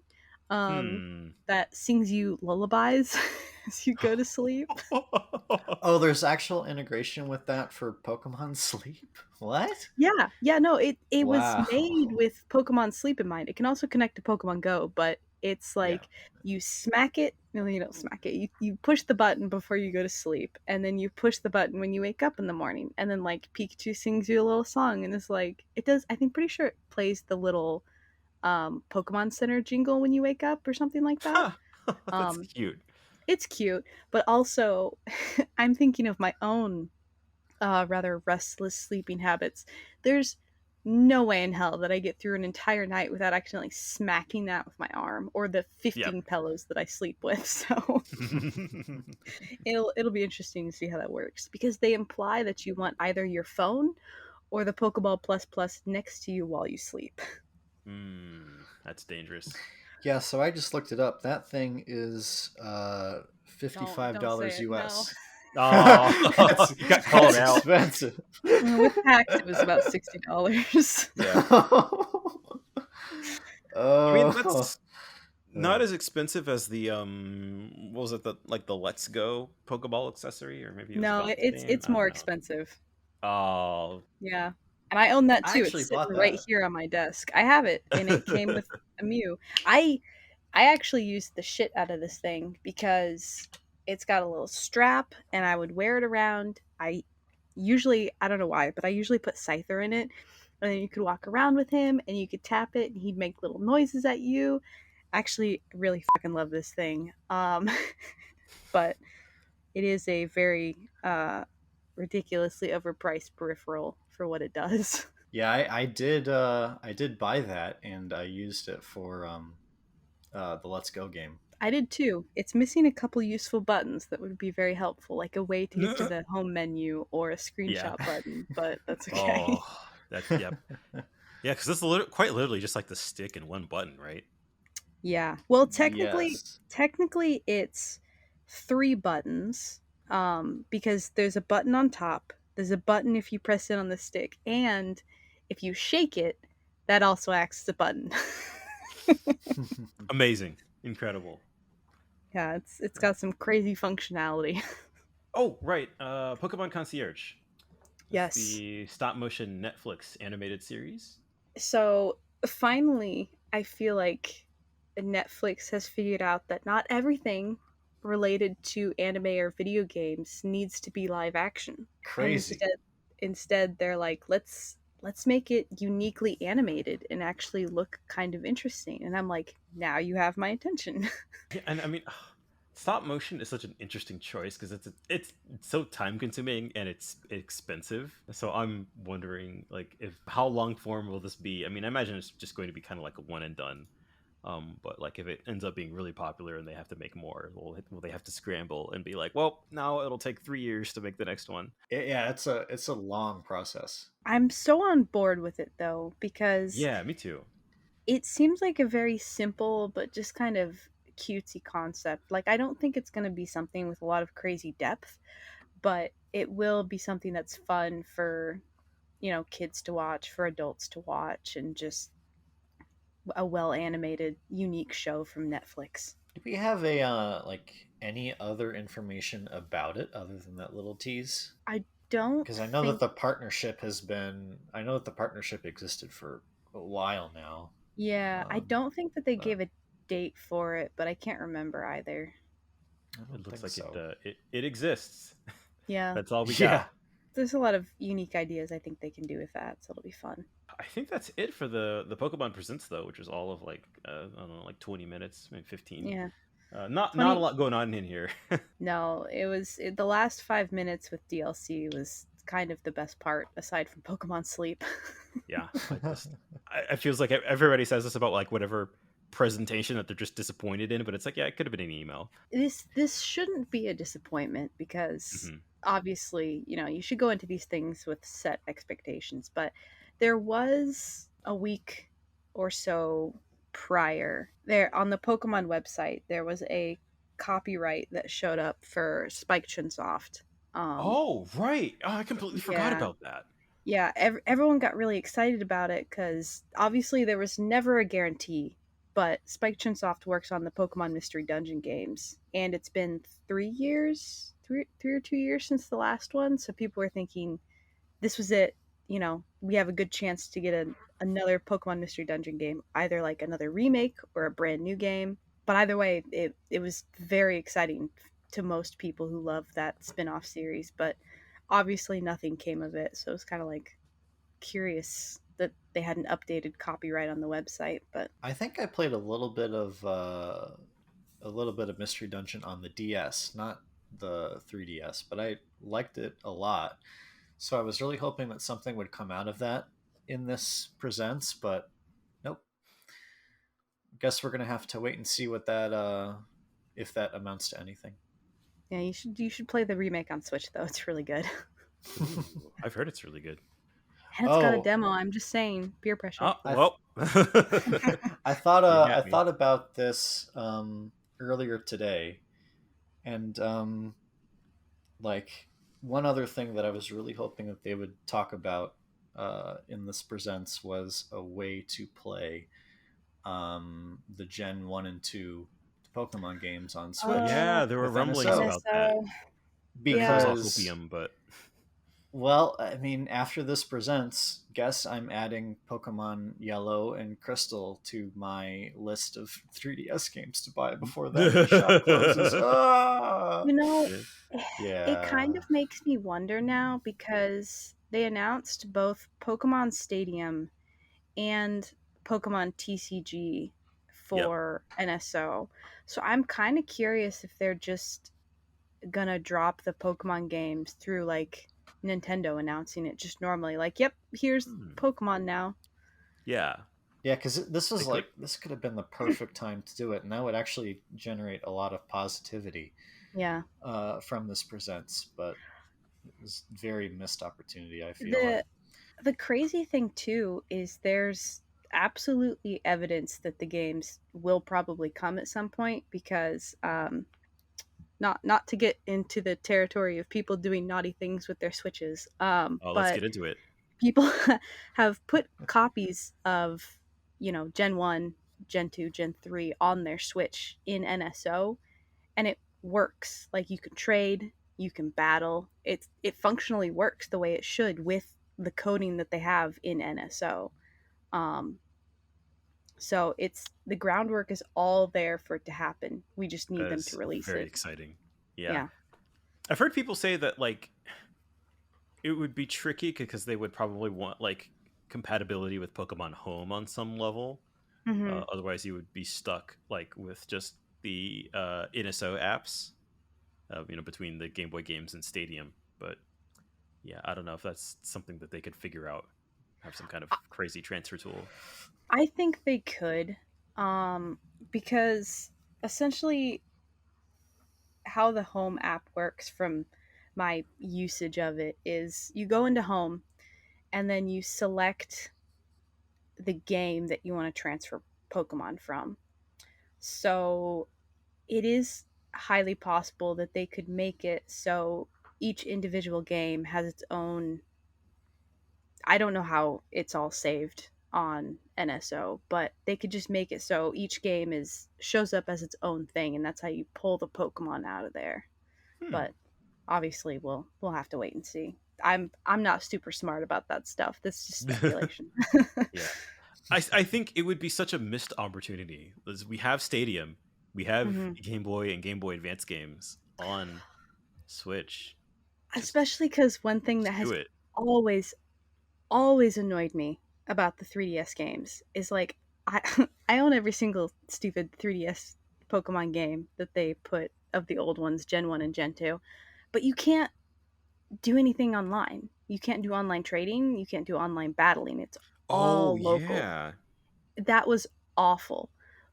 [SPEAKER 1] Hmm.
[SPEAKER 3] that sings you lullabies as you go to sleep.
[SPEAKER 2] Oh, there's actual integration with that for Pokemon Sleep? What?
[SPEAKER 3] Yeah, no, it was
[SPEAKER 2] Wow.
[SPEAKER 3] made with Pokemon Sleep in mind. It can also connect to Pokemon Go, but it's
[SPEAKER 2] Yeah.
[SPEAKER 3] like you smack it. No, you don't smack it. You push the button before you go to sleep, and then you push the button when you wake up in the morning, and then like Pikachu sings you a little song, and it's like it does. I think pretty sure it plays the little Pokemon Center jingle when you wake up or something like that.
[SPEAKER 1] That's
[SPEAKER 3] Um,
[SPEAKER 1] cute.
[SPEAKER 3] it's cute, but also I'm thinking of my own rather restless sleeping habits. There's no way in hell that I get through an entire night without accidentally smacking that with my arm or the
[SPEAKER 1] Yep.
[SPEAKER 3] 15 pillows that I sleep with. So it'll be interesting to see how that works because they imply that you want either your phone or the Pokeball Plus Plus next to you while you sleep.
[SPEAKER 1] That's dangerous.
[SPEAKER 2] Yeah, so I just looked it up. That thing is $55
[SPEAKER 3] Don't say it, no.
[SPEAKER 2] US.
[SPEAKER 1] Oh, you got called
[SPEAKER 2] That's
[SPEAKER 1] out.
[SPEAKER 2] expensive.
[SPEAKER 3] With tax, it was about $60.
[SPEAKER 1] Yeah. I mean, that's not as expensive as the what was it, the Let's Go Pokeball accessory, or maybe it was
[SPEAKER 3] No,
[SPEAKER 1] about the same.
[SPEAKER 3] it's
[SPEAKER 1] I
[SPEAKER 3] more
[SPEAKER 1] don't know.
[SPEAKER 3] expensive.
[SPEAKER 1] Oh,
[SPEAKER 3] Yeah. And I own that
[SPEAKER 2] I
[SPEAKER 3] too.
[SPEAKER 2] actually
[SPEAKER 3] It's sitting
[SPEAKER 2] bought
[SPEAKER 3] right
[SPEAKER 2] that.
[SPEAKER 3] here on my desk. I have it, and it came with a Mew. I actually used the shit out of this thing because it's got a little strap, and I would wear it around. I don't know why, but I usually put Scyther in it, and then you could walk around with him, and you could tap it, and he'd make little noises at you. Actually, really fucking love this thing. But it is a very ridiculously overpriced peripheral for what it does.
[SPEAKER 2] Yeah, I did buy that and I used it for the Let's Go game.
[SPEAKER 3] I did too. It's missing a couple useful buttons that would be very helpful, like a way to get to the home menu or a
[SPEAKER 1] yeah.
[SPEAKER 3] screenshot button, but that's okay.
[SPEAKER 1] Oh, that yep. Yeah, because it's quite literally just like the stick and one button, right?
[SPEAKER 3] Yeah. Well,
[SPEAKER 2] Yes.
[SPEAKER 3] technically it's 3 buttons because there's a button on top, there's a button if you press it on the stick, and if you shake it, that also acts as a button.
[SPEAKER 1] Amazing, incredible.
[SPEAKER 3] Yeah, it's got some crazy functionality.
[SPEAKER 1] Oh, right. Pokemon Concierge. That's
[SPEAKER 3] Yes.
[SPEAKER 1] the stop motion Netflix animated series.
[SPEAKER 3] So finally, I feel like Netflix has figured out that not everything related to anime or video games needs to be live action. And
[SPEAKER 2] Crazy.
[SPEAKER 3] instead they're like, let's make it uniquely animated and actually look kind of interesting. And I'm like, now you have my attention.
[SPEAKER 1] Yeah, and I mean, stop motion is such an interesting choice because it's so time consuming and it's expensive. So I'm wondering, like, if how long form will this be? I mean, I imagine it's just going to be kind of like a one and done. But like if it ends up being really popular and they have to make more, will they have to scramble and be like, well, now it'll take 3 years to make the next one?
[SPEAKER 2] Yeah, it's a long process.
[SPEAKER 3] I'm so on board with it though, because
[SPEAKER 1] Yeah, me too.
[SPEAKER 3] it seems like a very simple but just kind of cutesy concept. Like, I don't think it's going to be something with a lot of crazy depth, but it will be something that's fun for, kids to watch, for adults to watch, and just a well animated, unique show from Netflix.
[SPEAKER 2] Do we have a like any other information about it other than that little tease?
[SPEAKER 3] I don't
[SPEAKER 2] Because I know
[SPEAKER 3] think.
[SPEAKER 2] that the partnership I know that the partnership existed for a while now.
[SPEAKER 3] Yeah, I don't think that they
[SPEAKER 2] But
[SPEAKER 3] gave a date for it, but I can't remember either.
[SPEAKER 2] I don't
[SPEAKER 1] It looks
[SPEAKER 2] think
[SPEAKER 1] like
[SPEAKER 2] so.
[SPEAKER 1] it exists.
[SPEAKER 3] Yeah,
[SPEAKER 1] That's all we
[SPEAKER 2] Yeah.
[SPEAKER 1] got.
[SPEAKER 3] there's a lot of unique ideas I think they can do with that, so it'll be fun.
[SPEAKER 1] I think that's it for the Pokemon Presents though, which is all of like I don't know, like 20 minutes, maybe 15.
[SPEAKER 3] Yeah.
[SPEAKER 1] Not
[SPEAKER 3] 20
[SPEAKER 1] a lot going on in here.
[SPEAKER 3] No, the last 5 minutes with DLC was kind of the best part, aside from Pokemon Sleep.
[SPEAKER 1] Yeah, I feels like everybody says this about like whatever presentation that they're just disappointed in, but it's like, yeah, it could have been an email.
[SPEAKER 3] This shouldn't be a disappointment because
[SPEAKER 1] Mhm.
[SPEAKER 3] obviously, you should go into these things with set expectations, but there was a week or so prior there on the Pokemon website, there was a copyright that showed up for Spike Chunsoft.
[SPEAKER 1] Oh, right. Oh, I completely forgot
[SPEAKER 3] Yeah.
[SPEAKER 1] about that.
[SPEAKER 3] Yeah, everyone got really excited about it because obviously there was never a guarantee but Spike Chunsoft works on the Pokemon Mystery Dungeon games, and it's been 3 years, three or 2 years since the last one. So people were thinking this was it. We have a good chance to get another Pokemon Mystery Dungeon game, either like another remake or a brand new game. But either way, it was very exciting to most people who love that spin-off series. But obviously, nothing came of it. So it was kind of like curious that they hadn't updated copyright on the website. But
[SPEAKER 2] I think I played a little bit of Mystery Dungeon on the DS, not the 3DS, but I liked it a lot. So I was really hoping that something would come out of that in this Presents, but nope. Guess we're gonna have to wait and see what that if that amounts to anything.
[SPEAKER 3] yeah, you should play the remake on Switch though. It's really good.
[SPEAKER 1] Ooh, I've heard it's really good.
[SPEAKER 3] And it's got a
[SPEAKER 2] Oh,
[SPEAKER 3] demo. I'm just saying, peer pressure.
[SPEAKER 1] Oh,
[SPEAKER 2] I
[SPEAKER 1] well.
[SPEAKER 2] I thought
[SPEAKER 1] You
[SPEAKER 2] I
[SPEAKER 1] got me.
[SPEAKER 2] thought about this earlier today, and like one other thing that I was really hoping that they would talk about in this Presents was a way to play the Gen 1 and 2 Pokemon games on Switch
[SPEAKER 1] Yeah, there were
[SPEAKER 2] with
[SPEAKER 1] rumblings
[SPEAKER 2] NSO.
[SPEAKER 1] about that.
[SPEAKER 3] NSO.
[SPEAKER 1] It was all
[SPEAKER 2] because
[SPEAKER 1] hopium, but
[SPEAKER 2] well, I mean, after this Presents, guess I'm adding Pokemon Yellow and Crystal to my list of 3DS games to buy before that shop closes. Ah!
[SPEAKER 3] You know, it kind
[SPEAKER 2] Yeah.
[SPEAKER 3] of makes me wonder now because they announced both Pokemon Stadium and Pokemon TCG
[SPEAKER 1] yep.
[SPEAKER 3] for NSO. So I'm kind of curious if they're just gonna drop the Pokemon games through like Nintendo announcing it just normally. Like, yep, here's
[SPEAKER 1] Hmm.
[SPEAKER 3] Pokemon now.
[SPEAKER 1] Yeah.
[SPEAKER 2] Yeah, because this was
[SPEAKER 1] They could.
[SPEAKER 2] this could have been the perfect time to do it, and that would actually generate a lot of positivity
[SPEAKER 3] Yeah.
[SPEAKER 2] from this Presents, but it was very missed opportunity, I feel.
[SPEAKER 3] The crazy thing too is there's absolutely evidence that the games will probably come at some point because not to get into the territory of people doing naughty things with their switches,
[SPEAKER 1] Oh, let's
[SPEAKER 3] but
[SPEAKER 1] get into it.
[SPEAKER 3] people have put copies of Gen 1, Gen 2, Gen 3 on their Switch in NSO, and it works. Like, you can trade, you can battle. It functionally works the way it should with the coding that they have in NSO. um so it's the groundwork is all there for it to happen. We just need
[SPEAKER 1] That
[SPEAKER 3] them to
[SPEAKER 1] is
[SPEAKER 3] release
[SPEAKER 1] very
[SPEAKER 3] it.
[SPEAKER 1] exciting. Yeah.
[SPEAKER 3] Yeah.
[SPEAKER 1] I've heard people say that like it would be tricky because they would probably want like compatibility with Pokemon Home on some level.
[SPEAKER 3] Hmm.
[SPEAKER 1] Otherwise, you would be stuck like with just the NSO apps, between the Game Boy games and Stadium. But yeah, I don't know if that's something that they could figure out. Have some kind of crazy transfer tool.
[SPEAKER 3] I think they could, because essentially how the home app works from my usage of it is you go into home and then you select the game that you want to transfer Pokemon from. So it is highly possible that they could make it so each individual game has its own. I don't know how it's all saved on NSO, but they could just make it so each game is shows up as its own thing, and that's how you pull the Pokemon out of there.
[SPEAKER 1] Hmm.
[SPEAKER 3] But obviously, we'll have to wait and see. I'm not super smart about that stuff. This is just speculation.
[SPEAKER 1] Yeah. I think it would be such a missed opportunity. We have Stadium, we have
[SPEAKER 3] Hmm.
[SPEAKER 1] Game Boy and Game Boy Advance games on Switch. Just,
[SPEAKER 3] Especially because one thing that
[SPEAKER 1] just do
[SPEAKER 3] has
[SPEAKER 1] it.
[SPEAKER 3] always always annoyed me about the 3DS games is like I I own every single stupid 3DS Pokemon game that they put of the old ones, Gen 1 and Gen 2, but you can't do anything online. You can't do online trading, you can't do online battling. It's
[SPEAKER 1] Oh
[SPEAKER 3] all local.
[SPEAKER 1] yeah.
[SPEAKER 3] That was awful.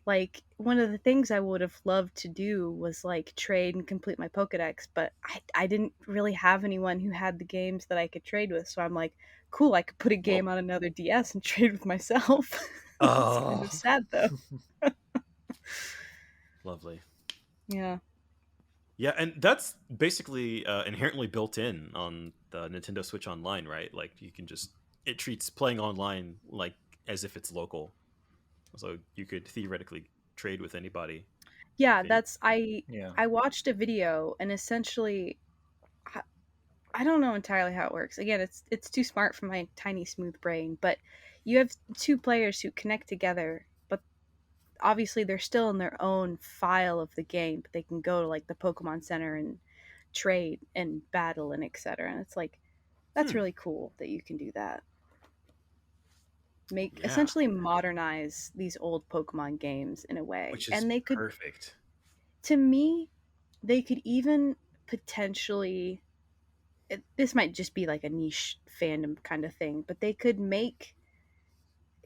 [SPEAKER 3] Like, one of the things I would have loved to do was like trade and complete my Pokedex, but I didn't really have anyone who had the games that I could trade with. So I'm like, cool, I could put a
[SPEAKER 1] Well,
[SPEAKER 3] game on another DS and trade with myself. It's kind of
[SPEAKER 1] oh,
[SPEAKER 3] sad though.
[SPEAKER 1] lovely.
[SPEAKER 3] Yeah.
[SPEAKER 1] Yeah, and that's basically inherently built in on the Nintendo Switch Online, right? Like you can just it treats playing online like as if it's local. So you could theoretically trade with anybody.
[SPEAKER 3] Yeah,
[SPEAKER 1] Okay.
[SPEAKER 2] Yeah.
[SPEAKER 3] I watched a video, and essentially I don't know entirely how it works. Again, it's too smart for my tiny smooth brain, but you have two players who connect together, but obviously they're still in their own file of the game, but they can go to like the Pokemon Center and trade and battle and etc. And it's like that's
[SPEAKER 1] Hmm.
[SPEAKER 3] really cool that you can do that. Make
[SPEAKER 1] Yeah.
[SPEAKER 3] essentially modernize these old Pokemon games in a way.
[SPEAKER 1] Which is
[SPEAKER 3] And they could,
[SPEAKER 1] perfect.
[SPEAKER 3] to me, they could even potentially this might just be like a niche fandom kind of thing, but they could make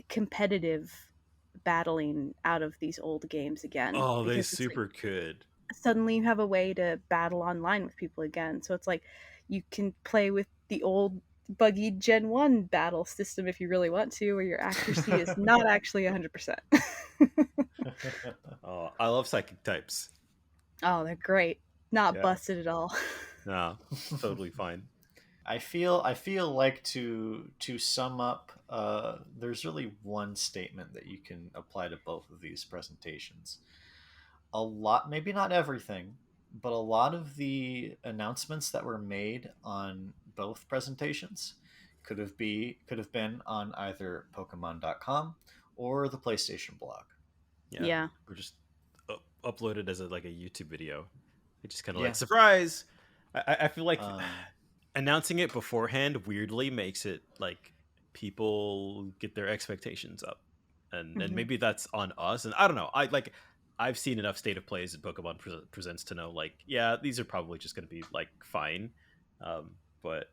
[SPEAKER 3] competitive battling out of these old games again
[SPEAKER 1] Oh, they
[SPEAKER 3] because it's like
[SPEAKER 1] super could.
[SPEAKER 3] suddenly you have a way to battle online with people again. So it's like you can play with the old buggy Gen 1 battle system if you really want to, where your accuracy is not actually 100%.
[SPEAKER 1] Oh, I love psychic types.
[SPEAKER 3] Oh, they're great. Not
[SPEAKER 1] Yeah.
[SPEAKER 3] busted at all.
[SPEAKER 1] No, totally fine.
[SPEAKER 2] I feel like to sum up, there's really one statement that you can apply to both of these presentations. A lot, maybe not everything, but a lot of the announcements that were made on both presentations could have been on either Pokemon.com or the PlayStation blog.
[SPEAKER 1] Yeah.
[SPEAKER 3] Yeah.
[SPEAKER 1] Or just uploaded as like a YouTube video. It just kind of
[SPEAKER 2] Yeah.
[SPEAKER 1] like surprise. I feel like
[SPEAKER 2] Um,
[SPEAKER 1] announcing it beforehand weirdly makes it like people get their expectations up, and
[SPEAKER 3] Hmm.
[SPEAKER 1] maybe that's on us. And I don't know. I've seen enough state of plays at Pokemon Presents to know like yeah these are probably just going to be like fine, but.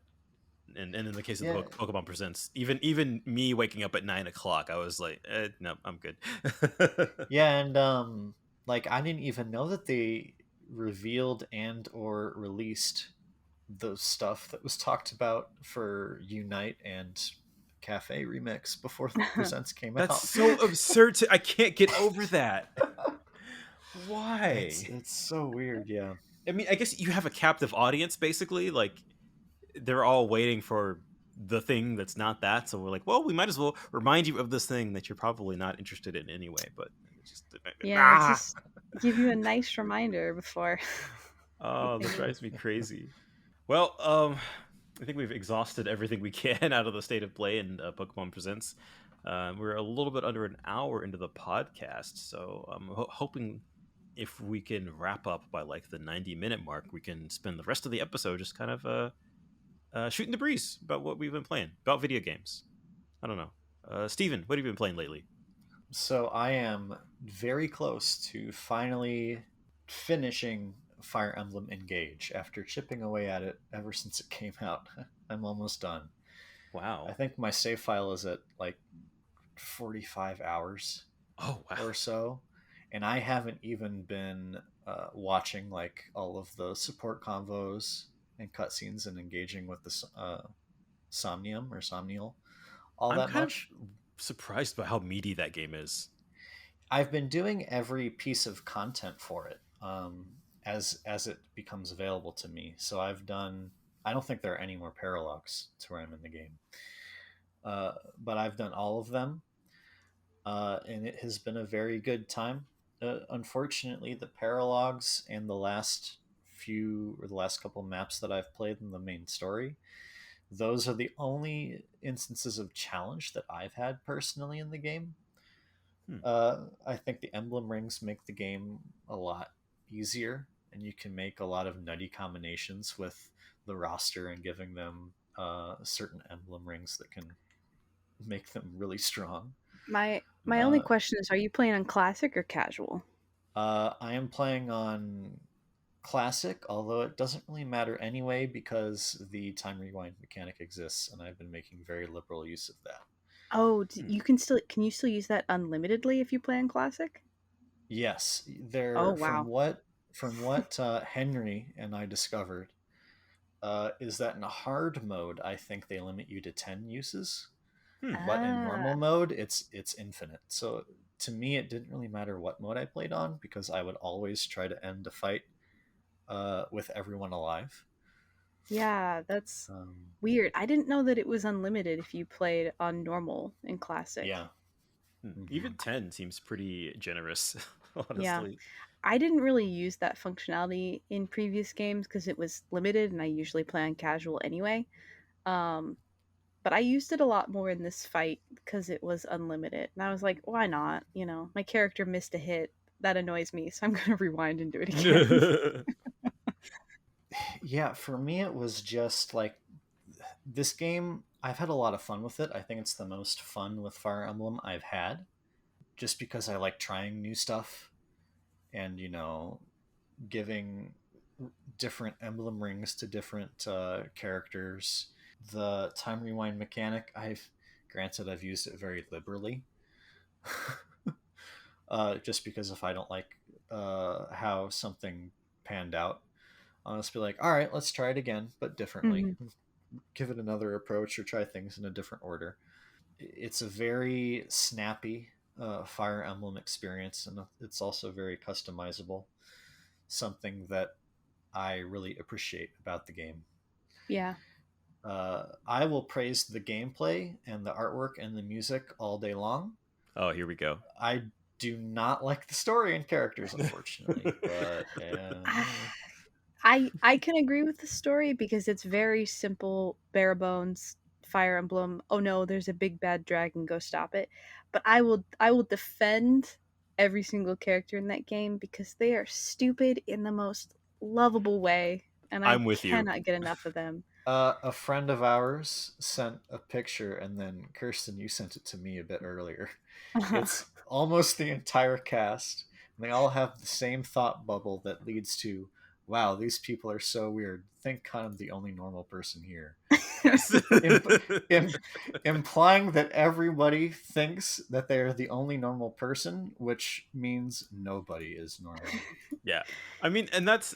[SPEAKER 1] And in the case of the
[SPEAKER 2] yeah,
[SPEAKER 1] Pokemon Presents, even me waking up at 9 o'clock, I was like, "No, I'm good."
[SPEAKER 2] yeah, and like I didn't even know that they revealed and or released the stuff that was talked about for Unite and Cafe Remix before the presents came
[SPEAKER 1] That's
[SPEAKER 2] out.
[SPEAKER 1] so absurd. I can't get over that. Why?
[SPEAKER 2] It's so weird, yeah.
[SPEAKER 1] I mean, I guess you have a captive audience, basically. Like they're all waiting for the thing that's not that. So we're like, well, we might as well remind you of this thing that you're probably not interested in anyway. But it's just
[SPEAKER 3] Yeah,
[SPEAKER 1] ah,
[SPEAKER 3] just give you a nice reminder before the
[SPEAKER 1] oh, that
[SPEAKER 3] thing
[SPEAKER 1] drives me crazy. Well, I think we've exhausted everything we can out of the state of play in Pokemon Presents. We're a little bit under an hour into the podcast, so I'm hoping if we can wrap up by like the 90-minute mark, we can spend the rest of the episode just kind of shooting the breeze about what we've been playing, about video games. I don't know. Steven, what have you been playing lately?
[SPEAKER 2] So I am very close to finally finishing Fire Emblem Engage after chipping away at it ever since it came out. I'm almost done. I
[SPEAKER 1] Wow.
[SPEAKER 2] think my save file is at like 45 hours
[SPEAKER 1] Oh, wow.
[SPEAKER 2] or so, and I haven't even been watching like all of the support convos and cutscenes and engaging with the Somnium or Somnial all
[SPEAKER 1] I'm
[SPEAKER 2] that
[SPEAKER 1] kind of
[SPEAKER 2] much.
[SPEAKER 1] surprised by how meaty that game is.
[SPEAKER 2] I've been doing every piece of content for it as it becomes available to me. So I've done. I don't think there are any more paralogs to where I'm in the game, but I've done all of them, and it has been a very good time. Unfortunately, the paralogs and the last few or the last couple maps that I've played in the main story, those are the only instances of challenge that I've had personally in the game.
[SPEAKER 1] Hmm.
[SPEAKER 2] I think the emblem rings make the game a lot easier, and you can make a lot of nutty combinations with the roster and giving them certain emblem rings that can make them really strong.
[SPEAKER 3] My only
[SPEAKER 2] Uh,
[SPEAKER 3] question is, are you playing on classic or casual?
[SPEAKER 2] I am playing on classic, although it doesn't really matter anyway because the time rewind mechanic exists, and I've been making very liberal use of that.
[SPEAKER 3] Oh,
[SPEAKER 1] Hmm.
[SPEAKER 3] you can you still use that unlimitedly if you play on classic?
[SPEAKER 2] Yes,
[SPEAKER 3] Oh
[SPEAKER 2] there.
[SPEAKER 3] wow.
[SPEAKER 2] From what Henry and I discovered, is that in hard mode, I think they limit you to 10 uses,
[SPEAKER 1] Hmm.
[SPEAKER 2] but in
[SPEAKER 3] Ah,
[SPEAKER 2] normal mode, it's infinite. So to me, it didn't really matter what mode I played on because I would always try to end a fight with everyone alive.
[SPEAKER 3] yeah, that's
[SPEAKER 2] Um,
[SPEAKER 3] weird. I didn't know that it was unlimited if you played on normal in classic.
[SPEAKER 2] yeah,
[SPEAKER 1] Even 10 seems pretty generous,
[SPEAKER 3] Yeah.
[SPEAKER 1] honestly.
[SPEAKER 3] I didn't really use that functionality in previous games because it was limited and I usually play on casual anyway. Um, but I used it a lot more in this fight because it was unlimited. And I was like, why not? You know, my character missed a hit. That annoys me, so I'm going to rewind and do it again.
[SPEAKER 2] Yeah, for me, it was just like this game. I've had a lot of fun with it. I think it's the most fun with Fire Emblem I've had, just because I like trying new stuff and, giving different emblem rings to different characters. The time rewind mechanic, I've used it very liberally. Just because if I don't like how something panned out, I'll just be like, all right, let's try it again, but differently.
[SPEAKER 3] Mhm.
[SPEAKER 2] Give it another approach or try things in a different order. It's a very snappy Fire Emblem experience, and it's also very customizable. Something that I really appreciate about the game.
[SPEAKER 3] Yeah.
[SPEAKER 2] I will praise the gameplay and the artwork and the music all day long.
[SPEAKER 1] Oh, here we go.
[SPEAKER 2] I do not like the story and characters, unfortunately. But
[SPEAKER 3] I can agree with the story because it's very simple, bare bones Fire Emblem. Oh no, there's a big bad dragon, go stop it. But I will defend every single character in that game because they are stupid in the most lovable way, and I
[SPEAKER 1] I'm with you.
[SPEAKER 3] cannot get enough of them.
[SPEAKER 2] a friend of ours sent a picture, and then Kirstin, you sent it to me a bit earlier. It's almost the entire cast, and they all have the same thought bubble that leads to, wow, these people are so weird. Think I'm the only normal person here. Implying that everybody thinks that they're the only normal person, which means nobody is normal.
[SPEAKER 1] Yeah, I mean, and that's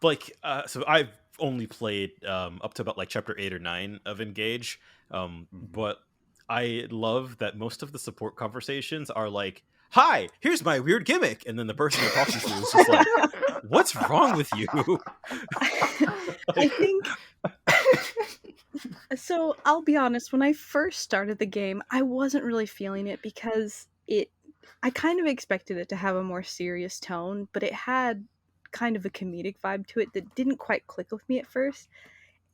[SPEAKER 1] like so I've only played up to about like chapter 8 or 9 of Engage, but I love that most of the support conversations are like, hi, here's my weird gimmick, and then the person you're talking to is just like, what's wrong with you?
[SPEAKER 3] I think so. I'll be honest, when I first started the game, I wasn't really feeling it because I kind of expected it to have a more serious tone, but it had kind of a comedic vibe to it that didn't quite click with me at first.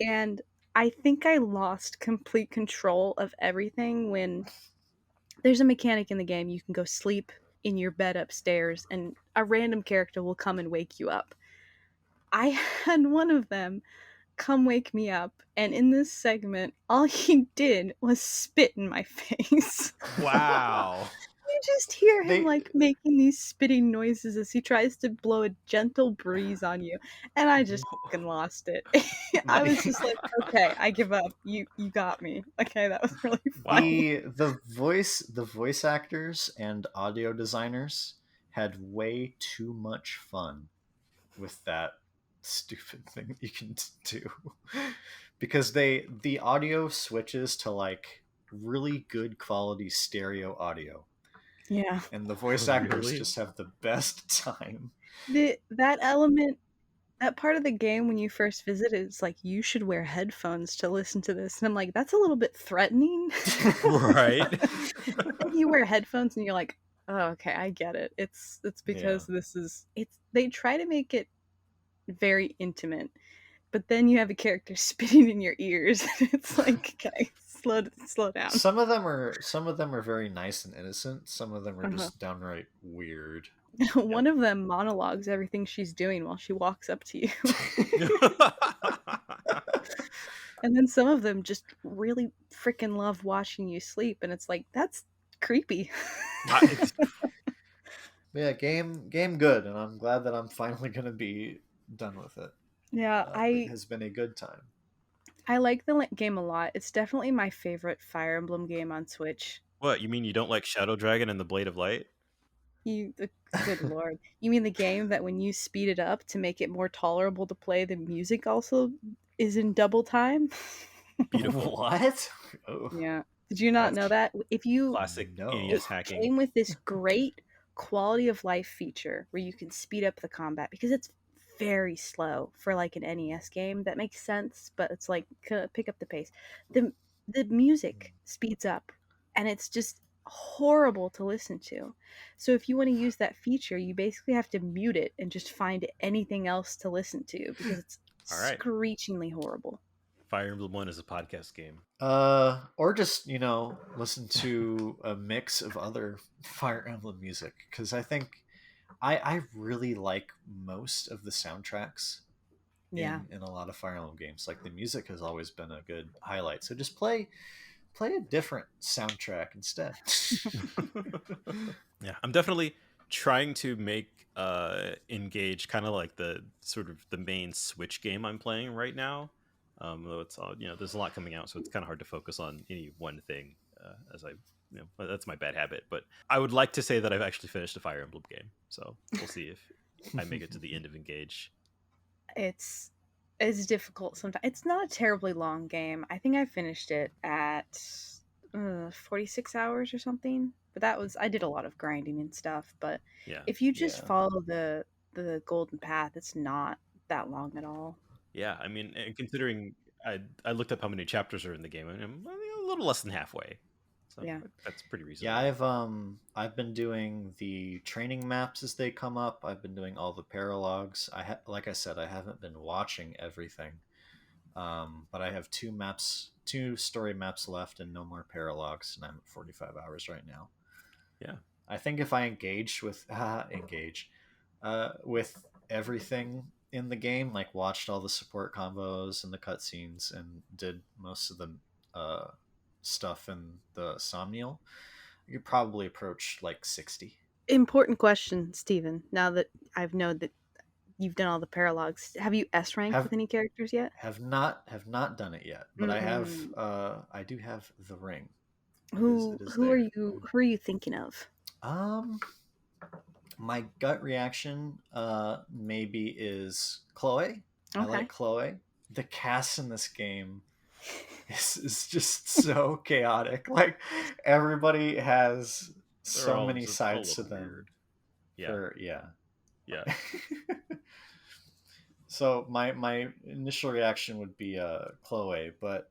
[SPEAKER 3] And I think I lost complete control of everything when there's a mechanic in the game. You can go sleep in your bed upstairs and a random character will come and wake you up. I had one of them come wake me up, and in this segment, all he did was spit in my face.
[SPEAKER 1] Wow.
[SPEAKER 3] You just hear him
[SPEAKER 2] They-
[SPEAKER 3] like making these spitting noises as he tries to blow a gentle breeze on you, and I just fucking lost it. I was just like, okay, I give up. You got me. Okay, that was really fun.
[SPEAKER 2] The voice actors and audio designers had way too much fun with that stupid thing that you can do, because the audio switches to like really good quality stereo audio,
[SPEAKER 3] Yeah,
[SPEAKER 2] and the voice actors
[SPEAKER 1] Really?
[SPEAKER 2] just have the best time.
[SPEAKER 3] that element, that part of the game when you first visit it, it's like you should wear headphones to listen to this, and I'm like, that's a little bit threatening.
[SPEAKER 1] Right.
[SPEAKER 3] And you wear headphones and you're like, oh, okay, I get it. It's because they try to make it very intimate, but then you have a character spitting in your ears. It's like, okay, slow down.
[SPEAKER 2] Some of them are very nice and innocent. Some of them are just downright weird.
[SPEAKER 3] One of them monologues everything she's doing while she walks up to you. And then some of them just really freaking love watching you sleep, and it's like, that's creepy.
[SPEAKER 2] Yeah, game good, and I'm glad that I'm finally gonna be done with it.
[SPEAKER 3] Yeah,
[SPEAKER 2] It has been a good time.
[SPEAKER 3] I like the game a lot. It's definitely my favorite Fire Emblem game on Switch.
[SPEAKER 1] What, you mean you don't like Shadow Dragon and the Blade of Light?
[SPEAKER 3] Good lord. You mean the game that when you speed it up to make it more tolerable to play, the music also is in double time?
[SPEAKER 1] Beautiful.
[SPEAKER 2] What? Oh.
[SPEAKER 3] Yeah. Did you not know that? If you
[SPEAKER 1] Classic
[SPEAKER 2] No.
[SPEAKER 1] NES hacking.
[SPEAKER 3] came with this great quality of life feature where you can speed up the combat because it's very slow for like an NES game. That makes sense, but it's like pick up the pace. The music speeds up and it's just horrible to listen to. So if you want to use that feature, you basically have to mute it and just find anything else to listen to because it's
[SPEAKER 1] All right.
[SPEAKER 3] screechingly horrible.
[SPEAKER 1] Fire Emblem One is a podcast game.
[SPEAKER 2] Or just, listen to a mix of other Fire Emblem music, because I think I really like most of the soundtracks
[SPEAKER 3] Yeah.
[SPEAKER 2] in a lot of Fire Emblem games. Like, the music has always been a good highlight. So just play a different soundtrack instead.
[SPEAKER 1] Yeah, I'm definitely trying to make Engage kind of like the sort of the main Switch game I'm playing right now. Though it's all, there's a lot coming out, so it's kind of hard to focus on any one thing. That's my bad habit. But I would like to say that I've actually finished a Fire Emblem game, so we'll see if I make it to the end of Engage.
[SPEAKER 3] It's difficult sometimes. It's not a terribly long game. I think I finished it at 46 hours or something. But I did a lot of grinding and stuff. But
[SPEAKER 1] Yeah,
[SPEAKER 3] if you just follow the golden path, it's not that long at all.
[SPEAKER 1] yeah. I mean, and considering I looked up how many chapters are in the game, and I'm a little less than halfway. So
[SPEAKER 3] Yeah.
[SPEAKER 1] that's pretty reasonable.
[SPEAKER 2] Yeah, I've been doing the training maps as they come up. I've been doing all the paralogs. Like I said, I haven't been watching everything, but I have two story maps left, and no more paralogs, and I'm at 45 hours right now.
[SPEAKER 1] Yeah,
[SPEAKER 2] I think if I engage with with everything in the game, like watched all the support combos and the cutscenes, and did most of the stuff in the Somnial, you could probably approach like 60.
[SPEAKER 3] Important question, Steven. Now that I've known that you've done all the paralogs, have you S ranked with any characters yet?
[SPEAKER 2] Have not done it yet, but I have. I do have the ring.
[SPEAKER 3] Who are you thinking of?
[SPEAKER 2] My gut reaction maybe is Chloe. Okay. I like Chloe. The cast in this game is just so chaotic. Like, everybody has so many sides to them.
[SPEAKER 1] Weird. Yeah.
[SPEAKER 2] So my initial reaction would be Chloe, but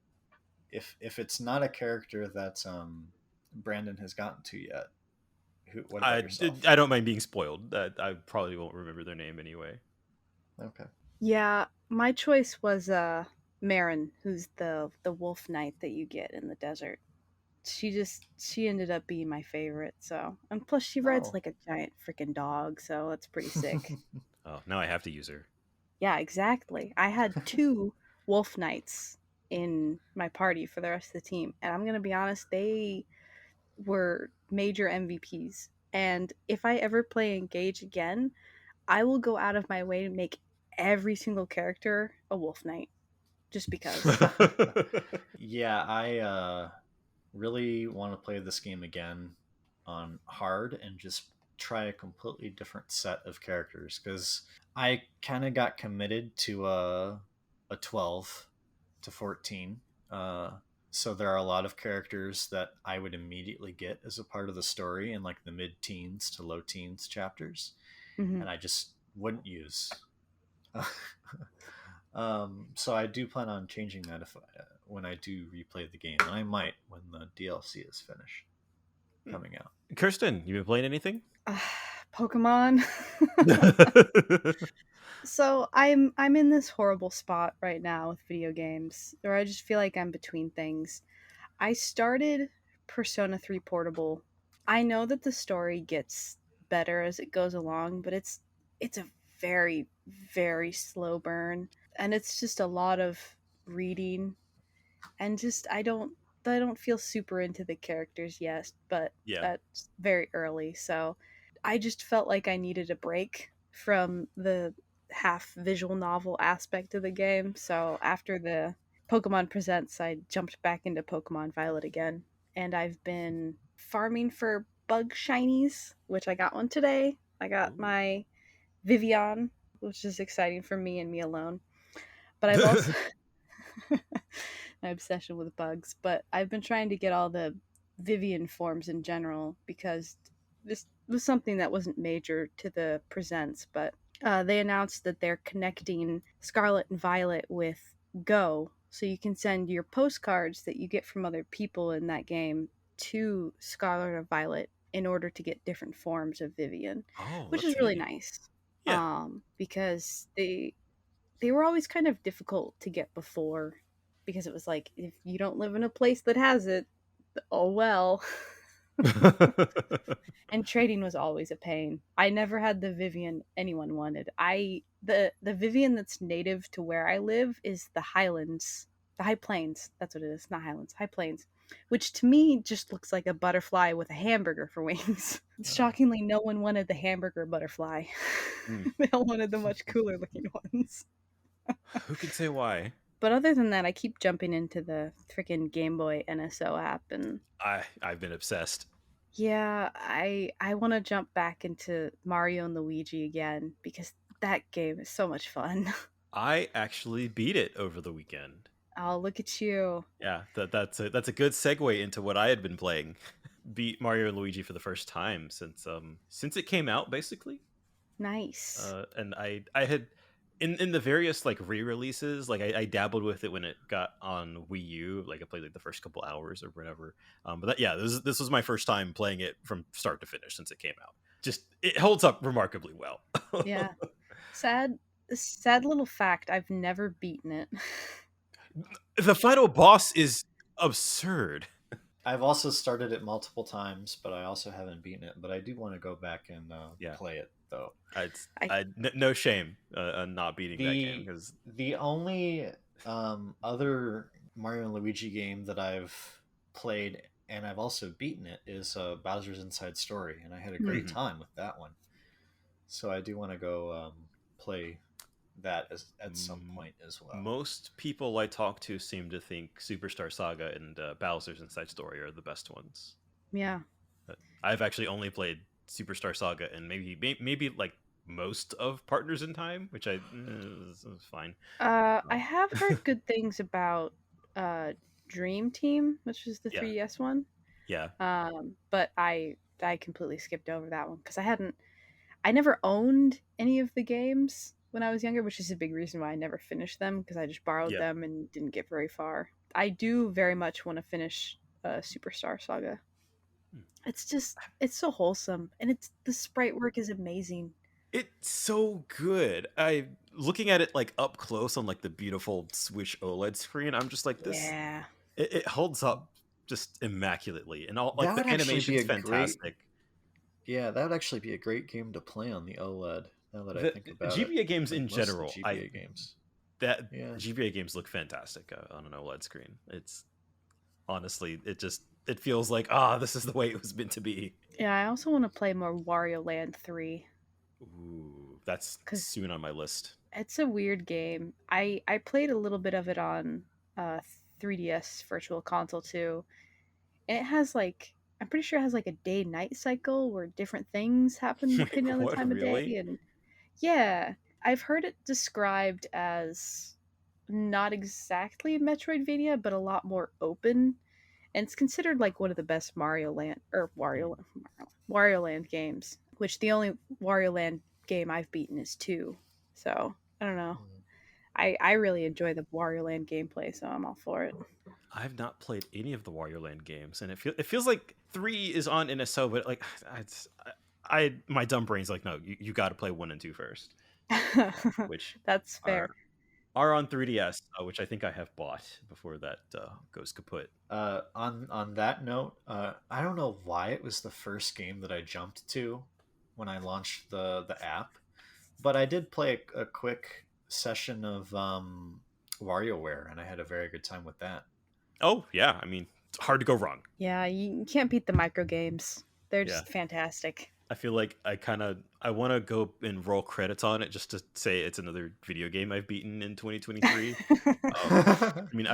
[SPEAKER 2] if it's not a character that Brandon has gotten to yet, what about yourself?
[SPEAKER 1] I don't mind being spoiled. I probably won't remember their name anyway.
[SPEAKER 2] Okay.
[SPEAKER 3] Yeah, my choice was Marin, who's the wolf knight that you get in the desert. She ended up being my favorite. So, and plus she rides like a giant freaking dog, so that's pretty sick.
[SPEAKER 1] Oh, now I have to use her.
[SPEAKER 3] Yeah, exactly. I had 2 wolf knights in my party for the rest of the team, and I'm gonna be honest, they were major MVPs. And if I ever play Engage again, I will go out of my way to make every single character a wolf knight, just because.
[SPEAKER 2] Yeah, I really want to play this game again on hard and just try a completely different set of characters, because I kind of got committed to a 12 to 14. So there are a lot of characters that I would immediately get as a part of the story in like the mid-teens to low teens chapters, and I just wouldn't use. So I do plan on changing that when I do replay the game, and I might when the DLC is finished coming out.
[SPEAKER 1] Kirstin, you been playing anything?
[SPEAKER 3] Pokemon. So I'm in this horrible spot right now with video games, where I just feel like I'm between things. I started Persona 3 Portable. I know that the story gets better as it goes along, but it's a very, very slow burn, and it's just a lot of reading, and just I don't feel super into the characters yet, but that's very early. So I just felt like I needed a break from the half visual novel aspect of the game. So after the Pokemon Presents, I jumped back into Pokemon Violet again, and I've been farming for bug shinies, which I got one today. I got my Vivian, which is exciting for me and me alone. But I've also my obsession with bugs. But I've been trying to get all the Vivian forms in general, because this was something that wasn't major to the Presents, but they announced that they're connecting Scarlet and Violet with Go, so you can send your postcards that you get from other people in that game to Scarlet or Violet in order to get different forms of Vivian,
[SPEAKER 1] Oh,
[SPEAKER 3] which
[SPEAKER 1] that's
[SPEAKER 3] is really
[SPEAKER 1] handy.
[SPEAKER 3] nice.
[SPEAKER 1] Yeah.
[SPEAKER 3] Because they were always kind of difficult to get before, because it was like, if you don't live in a place that has it, oh well. And trading was always a pain. I never had the Vivian anyone wanted. The Vivian that's native to where I live is the Highlands, the High Plains. That's what it is, not Highlands, High Plains, which to me just looks like a butterfly with a hamburger for wings. Shockingly, no one wanted the hamburger butterfly.
[SPEAKER 1] Hmm.
[SPEAKER 3] They all wanted the much cooler looking ones.
[SPEAKER 1] Who can say why?
[SPEAKER 3] But other than that, I keep jumping into the freaking Game Boy NSO app, and
[SPEAKER 1] I've been obsessed.
[SPEAKER 3] yeah, I want to jump back into Mario and Luigi again because that game is so much fun.
[SPEAKER 1] I actually beat it over the weekend.
[SPEAKER 3] Oh, look at you.
[SPEAKER 1] Yeah, that's a good segue into what I had been playing. Beat Mario and Luigi for the first time since it came out, basically.
[SPEAKER 3] Nice.
[SPEAKER 1] And I had in the various like re-releases, like I dabbled with it when it got on Wii U. Like I played like the first couple hours or whatever. But this was my first time playing it from start to finish since it came out. Just it holds up remarkably well.
[SPEAKER 3] Yeah. Sad little fact, I've never beaten it.
[SPEAKER 1] The final boss is absurd.
[SPEAKER 2] I've also started it multiple times, but I also haven't beaten it. But I do want to go back and
[SPEAKER 1] Yeah.
[SPEAKER 2] play it, though.
[SPEAKER 1] No shame on not beating that game because
[SPEAKER 2] The only other Mario and Luigi game that I've played and I've also beaten it is Bowser's Inside Story, and I had a great time with that one. So I do want to go play that at some point as well.
[SPEAKER 1] most people I talk to seem to think Superstar Saga and Bowser's Inside Story are the best ones.
[SPEAKER 3] Yeah.
[SPEAKER 1] But I've actually only played Superstar Saga and maybe like most of Partners in Time, which is fine.
[SPEAKER 3] I have heard good things about Dream Team, which is the
[SPEAKER 1] Yeah.
[SPEAKER 3] 3DS one.
[SPEAKER 1] Yeah.
[SPEAKER 3] But I completely skipped over that one because I never owned any of the games when I was younger, which is a big reason why I never finished them because I just borrowed
[SPEAKER 1] Yeah.
[SPEAKER 3] them and didn't get very far. I do very much want to finish Superstar Saga. It's so wholesome, and the sprite work is amazing.
[SPEAKER 1] It's so good. I looking at it like up close on like the beautiful Switch OLED screen. I'm just like this.
[SPEAKER 3] Yeah.
[SPEAKER 1] It holds up just immaculately, and all like
[SPEAKER 2] That
[SPEAKER 1] the
[SPEAKER 2] would actually be
[SPEAKER 1] animation's
[SPEAKER 2] a great-
[SPEAKER 1] fantastic.
[SPEAKER 2] Yeah, that would actually be a great game to play on the OLED. Now that I think about
[SPEAKER 1] GBA
[SPEAKER 2] it,
[SPEAKER 1] games
[SPEAKER 2] Like
[SPEAKER 1] in
[SPEAKER 2] most of the
[SPEAKER 1] general,
[SPEAKER 2] GBA games.
[SPEAKER 1] that
[SPEAKER 2] Yeah.
[SPEAKER 1] GBA games look fantastic on an OLED screen. It's honestly, it feels like this is the way it was meant to be.
[SPEAKER 3] Yeah, I also want to play more Wario Land 3.
[SPEAKER 1] Ooh, that's
[SPEAKER 3] 'Cause-
[SPEAKER 1] soon on my list.
[SPEAKER 3] It's a weird game. I played a little bit of it on 3DS Virtual Console too. And it has like, I'm pretty sure it has like a day-night cycle where different things happen
[SPEAKER 1] Wait,
[SPEAKER 3] depending on the
[SPEAKER 1] what,
[SPEAKER 3] time of
[SPEAKER 1] really?
[SPEAKER 3] day. And yeah, I've heard it described as not exactly Metroidvania, but a lot more open. And it's considered like one of the best Wario Land games, which the only Wario Land game I've beaten is 2. So, I don't know. I really enjoy the Wario Land gameplay, so I'm all for it.
[SPEAKER 1] I've not played any of the Wario Land games, and it feels like 3 is on NSO, but like my dumb brain's like, no, you got to play 1 and 2 first, which
[SPEAKER 3] That's fair.
[SPEAKER 1] are on 3DS, which I think I have bought before that goes kaput.
[SPEAKER 2] On that note, I don't know why it was the first game that I jumped to when I launched the app, but I did play a quick session of WarioWare, and I had a very good time with that.
[SPEAKER 1] Oh yeah, I mean, it's hard to go wrong.
[SPEAKER 3] Yeah, you can't beat the micro games. They're just fantastic.
[SPEAKER 1] I feel like I want to go and roll credits on it just to say it's another video game I've beaten in 2023. I mean,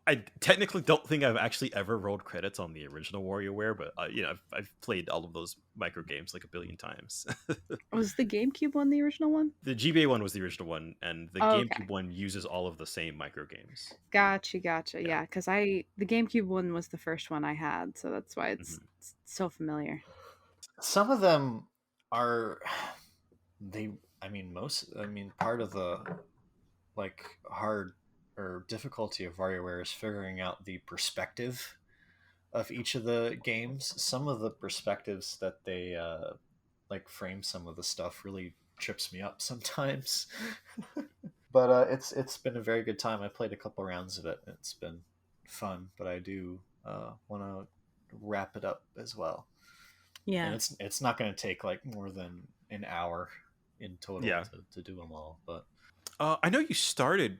[SPEAKER 1] I technically don't think I've actually ever rolled credits on the original WarioWare, but I've played all of those micro games like a billion times.
[SPEAKER 3] Was the GameCube one the original one?
[SPEAKER 1] The GBA one was the original one, and the GameCube one uses all of the same micro games.
[SPEAKER 3] Gotcha. Yeah, because the GameCube one was the first one I had, so that's why it's so familiar.
[SPEAKER 2] Some of them are part of the hard or difficulty of WarioWare is figuring out the perspective of each of the games. Some of the perspectives that they like frame some of the stuff really trips me up sometimes. But it's been a very good time. I played a couple rounds of it. It's been fun, but I do want to wrap it up as well.
[SPEAKER 3] Yeah.
[SPEAKER 2] And it's not going to take like more than an hour in total
[SPEAKER 1] Yeah.
[SPEAKER 2] to do them all. But
[SPEAKER 1] I know you started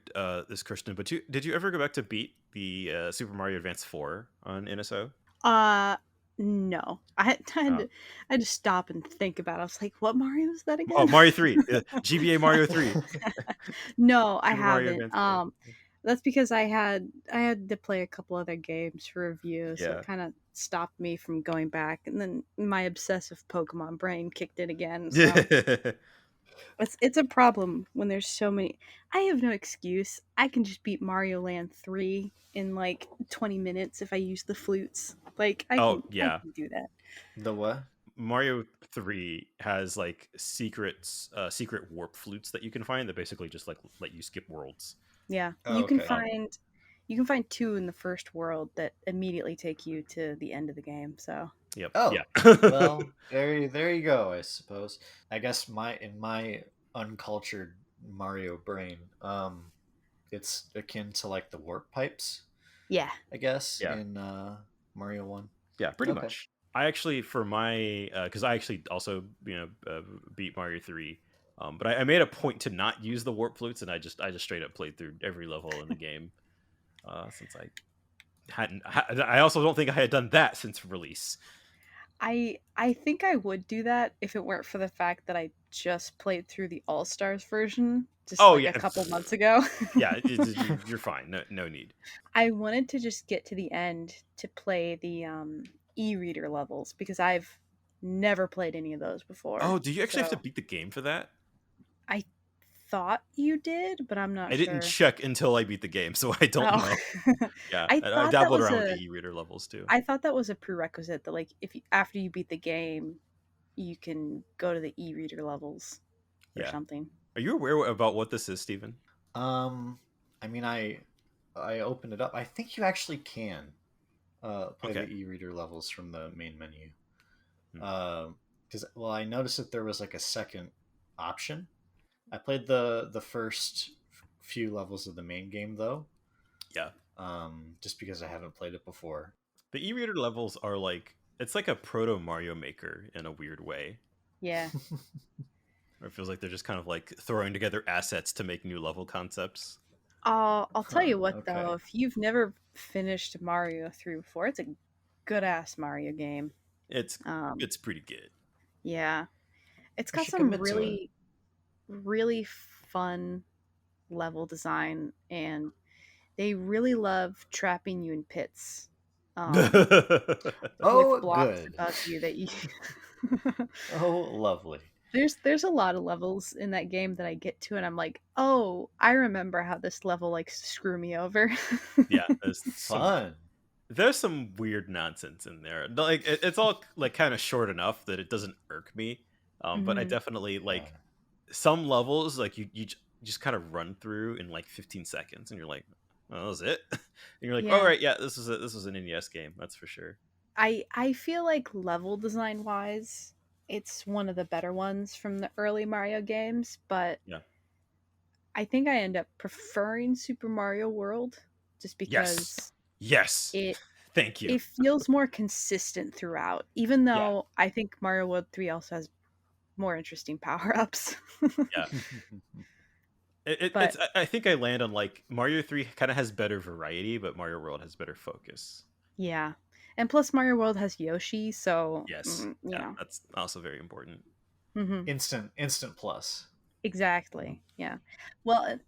[SPEAKER 1] this, Kirstin, but did you ever go back to beat the Super Mario Advance 4 on NSO?
[SPEAKER 3] No. I had to stop and think about it. I was like, what Mario is that again?
[SPEAKER 1] Oh, Mario 3. GBA Mario 3.
[SPEAKER 3] No, I
[SPEAKER 1] Super Mario
[SPEAKER 3] haven't.
[SPEAKER 1] Advance 4.
[SPEAKER 3] That's because I had to play a couple other games for review, so
[SPEAKER 1] Yeah.
[SPEAKER 3] it kind of stopped me from going back. And then my obsessive Pokemon brain kicked in again. So it's a problem when there's so many. I have no excuse. I can just beat Mario Land 3 in like 20 minutes if I use the flutes. Like I
[SPEAKER 1] Oh,
[SPEAKER 3] can
[SPEAKER 1] yeah.
[SPEAKER 3] do that.
[SPEAKER 2] the what?
[SPEAKER 1] Mario 3 has like secret warp flutes that you can find that basically just like let you skip worlds.
[SPEAKER 3] Yeah,
[SPEAKER 2] Oh,
[SPEAKER 3] you can
[SPEAKER 2] okay.
[SPEAKER 3] find 2 in the first world that immediately take you to the end of the game. So
[SPEAKER 1] Yep.
[SPEAKER 2] Oh,
[SPEAKER 1] Yeah.
[SPEAKER 2] well, there you go. I suppose. I guess in my uncultured Mario brain, it's akin to like the warp pipes,
[SPEAKER 3] yeah,
[SPEAKER 2] I guess,
[SPEAKER 1] Yeah.
[SPEAKER 2] in Mario 1.
[SPEAKER 1] Yeah, pretty
[SPEAKER 2] Okay.
[SPEAKER 1] much. I actually, for my, because I actually also, beat Mario 3, but I made a point to not use the warp flutes, and I just straight up played through every level in the game, since I hadn't. I also don't think I had done that since release.
[SPEAKER 3] I think I would do that if it weren't for the fact that I just played through the All Stars version just
[SPEAKER 1] Oh
[SPEAKER 3] like
[SPEAKER 1] yeah,
[SPEAKER 3] a couple months ago.
[SPEAKER 1] yeah, you're fine. No need.
[SPEAKER 3] I wanted to just get to the end to play the e-reader levels because I've never played any of those before.
[SPEAKER 1] Oh, do you actually have to
[SPEAKER 3] So
[SPEAKER 1] beat the game for that?
[SPEAKER 3] I thought you did, but I'm not
[SPEAKER 1] I didn't
[SPEAKER 3] sure.
[SPEAKER 1] check until I beat the game, so I don't
[SPEAKER 3] Oh.
[SPEAKER 1] know. Yeah,
[SPEAKER 3] I
[SPEAKER 1] I
[SPEAKER 3] thought that
[SPEAKER 1] dabbled
[SPEAKER 3] was
[SPEAKER 1] around with
[SPEAKER 3] a
[SPEAKER 1] the e-reader levels too.
[SPEAKER 3] I thought that was a prerequisite that like if you, after you beat the game, you can go to the e-reader levels or
[SPEAKER 1] Yeah.
[SPEAKER 3] something.
[SPEAKER 1] Are you aware about what this is, Steven?
[SPEAKER 2] I mean, I opened it up. I think you actually can play the
[SPEAKER 1] Okay.
[SPEAKER 2] e-reader levels from the main menu.
[SPEAKER 1] Hmm.
[SPEAKER 2] Because well, I noticed that there was like a second option. I played the first few levels of the main game though.
[SPEAKER 1] Yeah.
[SPEAKER 2] Just because I haven't played it before.
[SPEAKER 1] The e-reader levels are like it's like a proto Mario Maker in a weird way.
[SPEAKER 3] Yeah.
[SPEAKER 1] Or it feels like they're just kind of like throwing together assets to make new level concepts.
[SPEAKER 3] I'll tell you what
[SPEAKER 2] Okay.
[SPEAKER 3] though, if you've never finished Mario 3 before, it's a good ass Mario game.
[SPEAKER 1] It's
[SPEAKER 3] Um,
[SPEAKER 1] pretty good.
[SPEAKER 3] yeah, it's
[SPEAKER 2] I
[SPEAKER 3] got
[SPEAKER 2] should
[SPEAKER 3] some
[SPEAKER 2] commit to it.
[SPEAKER 3] really fun level design, and they really love trapping you in pits. With
[SPEAKER 2] Oh,
[SPEAKER 3] blocks
[SPEAKER 2] good.
[SPEAKER 3] above you that you.
[SPEAKER 2] Oh, lovely.
[SPEAKER 3] There's a lot of levels in that game that I get to, and I'm like, oh, I remember how this level likes to screw me over.
[SPEAKER 1] Yeah,
[SPEAKER 2] Fun.
[SPEAKER 1] there's some weird nonsense in there. Like it's all like kind of short enough that it doesn't irk me. But I
[SPEAKER 3] Mhm.
[SPEAKER 1] definitely
[SPEAKER 2] Yeah.
[SPEAKER 1] like some levels like you just kind of run through in like 15 seconds, and you're like, oh, that was it. And you're like, all
[SPEAKER 3] Yeah.
[SPEAKER 1] right, yeah, this was an NES game, that's for sure.
[SPEAKER 3] I feel like level design wise, it's one of the better ones from the early Mario games, but
[SPEAKER 1] Yeah.
[SPEAKER 3] I think I end up preferring Super Mario World just
[SPEAKER 1] Yes.
[SPEAKER 3] because
[SPEAKER 1] Yes.
[SPEAKER 3] it
[SPEAKER 1] Thank you.
[SPEAKER 3] it feels more consistent throughout, even
[SPEAKER 1] Yeah.
[SPEAKER 3] though I think Mario World 3 also has more interesting power-ups.
[SPEAKER 1] Yeah.
[SPEAKER 3] But
[SPEAKER 1] I think I land on like Mario 3 kind of has better variety, but Mario World has better focus.
[SPEAKER 3] yeah. And plus Mario World has Yoshi, so
[SPEAKER 1] Yes.
[SPEAKER 3] you
[SPEAKER 1] Yeah,
[SPEAKER 3] know.
[SPEAKER 1] that's also very important.
[SPEAKER 3] Mhm.
[SPEAKER 2] Instant plus.
[SPEAKER 3] Exactly. Yeah. Well,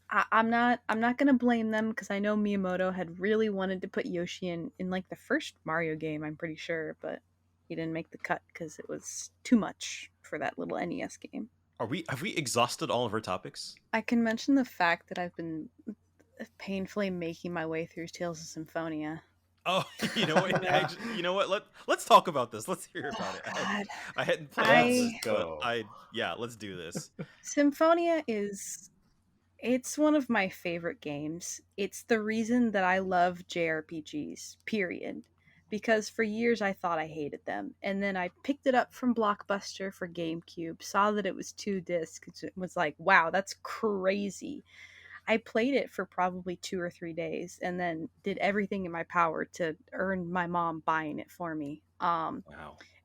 [SPEAKER 3] I'm not gonna blame them because I know Miyamoto had really wanted to put Yoshi in like the first Mario game. I'm pretty sure, but he didn't make the cut because it was too much for that little NES game.
[SPEAKER 1] Have we exhausted all of our topics?
[SPEAKER 3] I can mention the fact that I've been painfully making my way through Tales of Symphonia.
[SPEAKER 1] Oh, you know what?
[SPEAKER 2] Yeah.
[SPEAKER 1] You know what? Let's talk about this. Let's hear about
[SPEAKER 3] Oh
[SPEAKER 1] it.
[SPEAKER 3] God,
[SPEAKER 1] I hadn't played this,
[SPEAKER 2] Let's
[SPEAKER 3] I
[SPEAKER 1] but
[SPEAKER 2] go.
[SPEAKER 1] yeah, let's do this.
[SPEAKER 3] Symphonia is it's one of my favorite games. It's the reason that I love JRPGs. Period. because for years I thought I hated them. And then I picked it up from Blockbuster for GameCube, saw that it was 2 discs, it was like, wow, that's crazy. I played it for probably 2 or 3 days and then did everything in my power to earn my mom buying it for me.
[SPEAKER 1] Wow.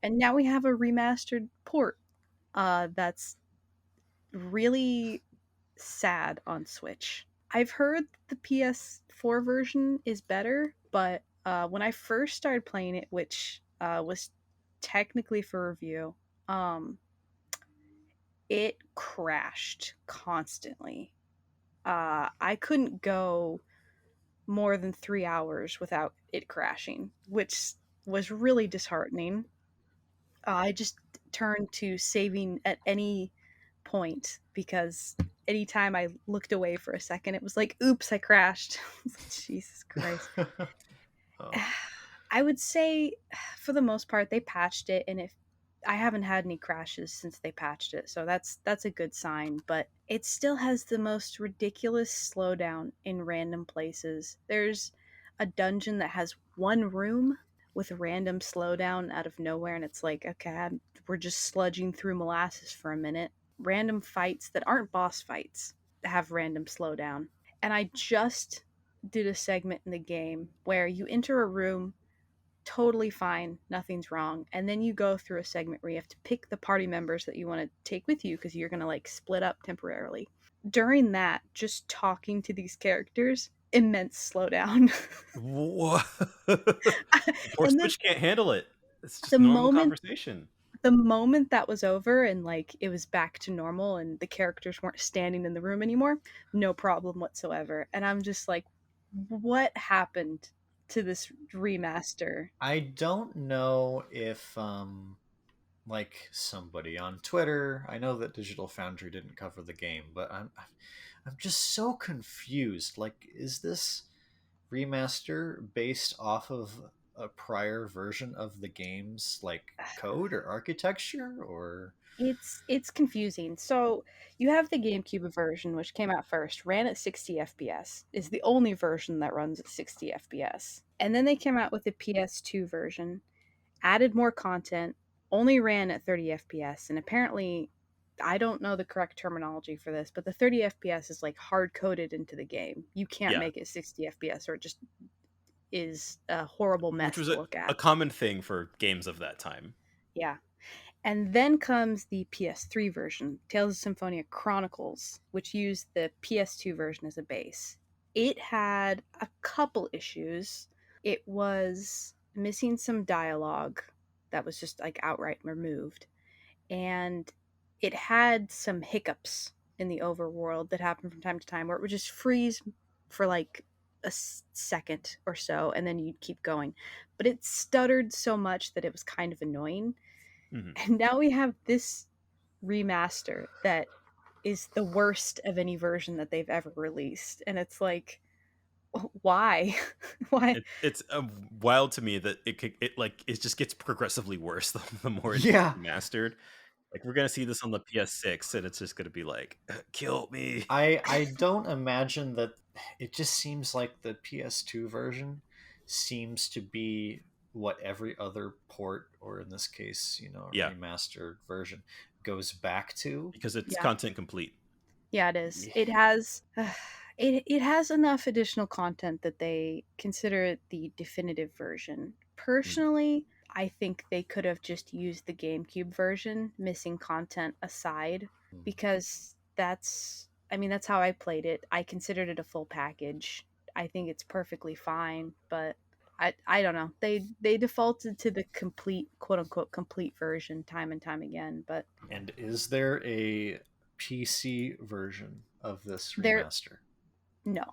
[SPEAKER 3] And now we have a remastered port that's really sad on Switch. I've heard the PS4 version is better, but when I first started playing it, which was technically for review, it crashed constantly. I couldn't go more than 3 hours without it crashing, which was really disheartening. I just turned to saving at any point because anytime I looked away for a second, it was like, oops, I crashed. Jesus Christ.
[SPEAKER 2] Oh.
[SPEAKER 3] I would say for the most part they patched it, and if I haven't had any crashes since they patched it, so that's a good sign, but it still has the most ridiculous slowdown in random places. There's a dungeon that has one room with a random slowdown out of nowhere, and it's like, okay, we're just sludging through molasses for a minute. Random fights that aren't boss fights have random slowdown. And I just did a segment in the game where you enter a room totally fine, nothing's wrong, and then you go through a segment where you have to pick the party members that you want to take with you because you're going to like split up temporarily. During that, just talking to these characters, immense slowdown.
[SPEAKER 1] What? Poor
[SPEAKER 3] And then
[SPEAKER 1] Switch can't handle it. It's just
[SPEAKER 3] the
[SPEAKER 1] normal
[SPEAKER 3] moment
[SPEAKER 1] conversation.
[SPEAKER 3] the moment that was over and like it was back to normal and the characters weren't standing in the room anymore, no problem whatsoever. And I'm just like, what happened to this remaster?
[SPEAKER 2] I don't know if like somebody on Twitter. I know that Digital Foundry didn't cover the game, but I'm just so confused. Like, is this remaster based off of a prior version of the game's like code or architecture, or
[SPEAKER 3] It's confusing. So you have the GameCube version, which came out first, ran at 60 FPS, is the only version that runs at 60 FPS. And then they came out with the PS2 version, added more content, only ran at 30 FPS, and apparently I don't know the correct terminology for this, but the 30 FPS is like hard coded into the game. You can't
[SPEAKER 1] Yeah.
[SPEAKER 3] make it 60 FPS or it just is a horrible mess
[SPEAKER 1] Which was
[SPEAKER 3] to look
[SPEAKER 1] a
[SPEAKER 3] at.
[SPEAKER 1] common thing for games of that time.
[SPEAKER 3] Yeah. And then comes the PS3 version, Tales of Symphonia Chronicles, which used the PS2 version as a base. It had a couple issues. It was missing some dialogue that was just like outright removed. And it had some hiccups in the overworld that happened from time to time where it would just freeze for like a second or so and then you'd keep going. But it stuttered so much that it was kind of annoying.
[SPEAKER 1] Mm-hmm.
[SPEAKER 3] And now we have this remaster that is the worst of any version that they've ever released. And it's like, why? Why?
[SPEAKER 1] It's wild to me that it just gets progressively worse the more it
[SPEAKER 2] yeah,
[SPEAKER 1] gets remastered. Like we're gonna see this on the PS6, and it's just gonna be like, kill me.
[SPEAKER 2] I don't imagine that. It just seems like the PS2 version seems to be what every other port, or in this case,
[SPEAKER 1] Yeah,
[SPEAKER 2] remastered version, goes back to.
[SPEAKER 1] because it's
[SPEAKER 3] Yeah.
[SPEAKER 1] content complete.
[SPEAKER 3] Yeah, it is.
[SPEAKER 2] Yeah.
[SPEAKER 3] It has it has enough additional content that they consider it the definitive version. Personally, I think they could have just used the GameCube version, missing content aside, because that's how I played it. I considered it a full package. I think it's perfectly fine, but I don't know. They defaulted to the complete, quote unquote complete version time and time again, but
[SPEAKER 2] And is there a PC version of this
[SPEAKER 3] There-
[SPEAKER 2] remaster?
[SPEAKER 3] no.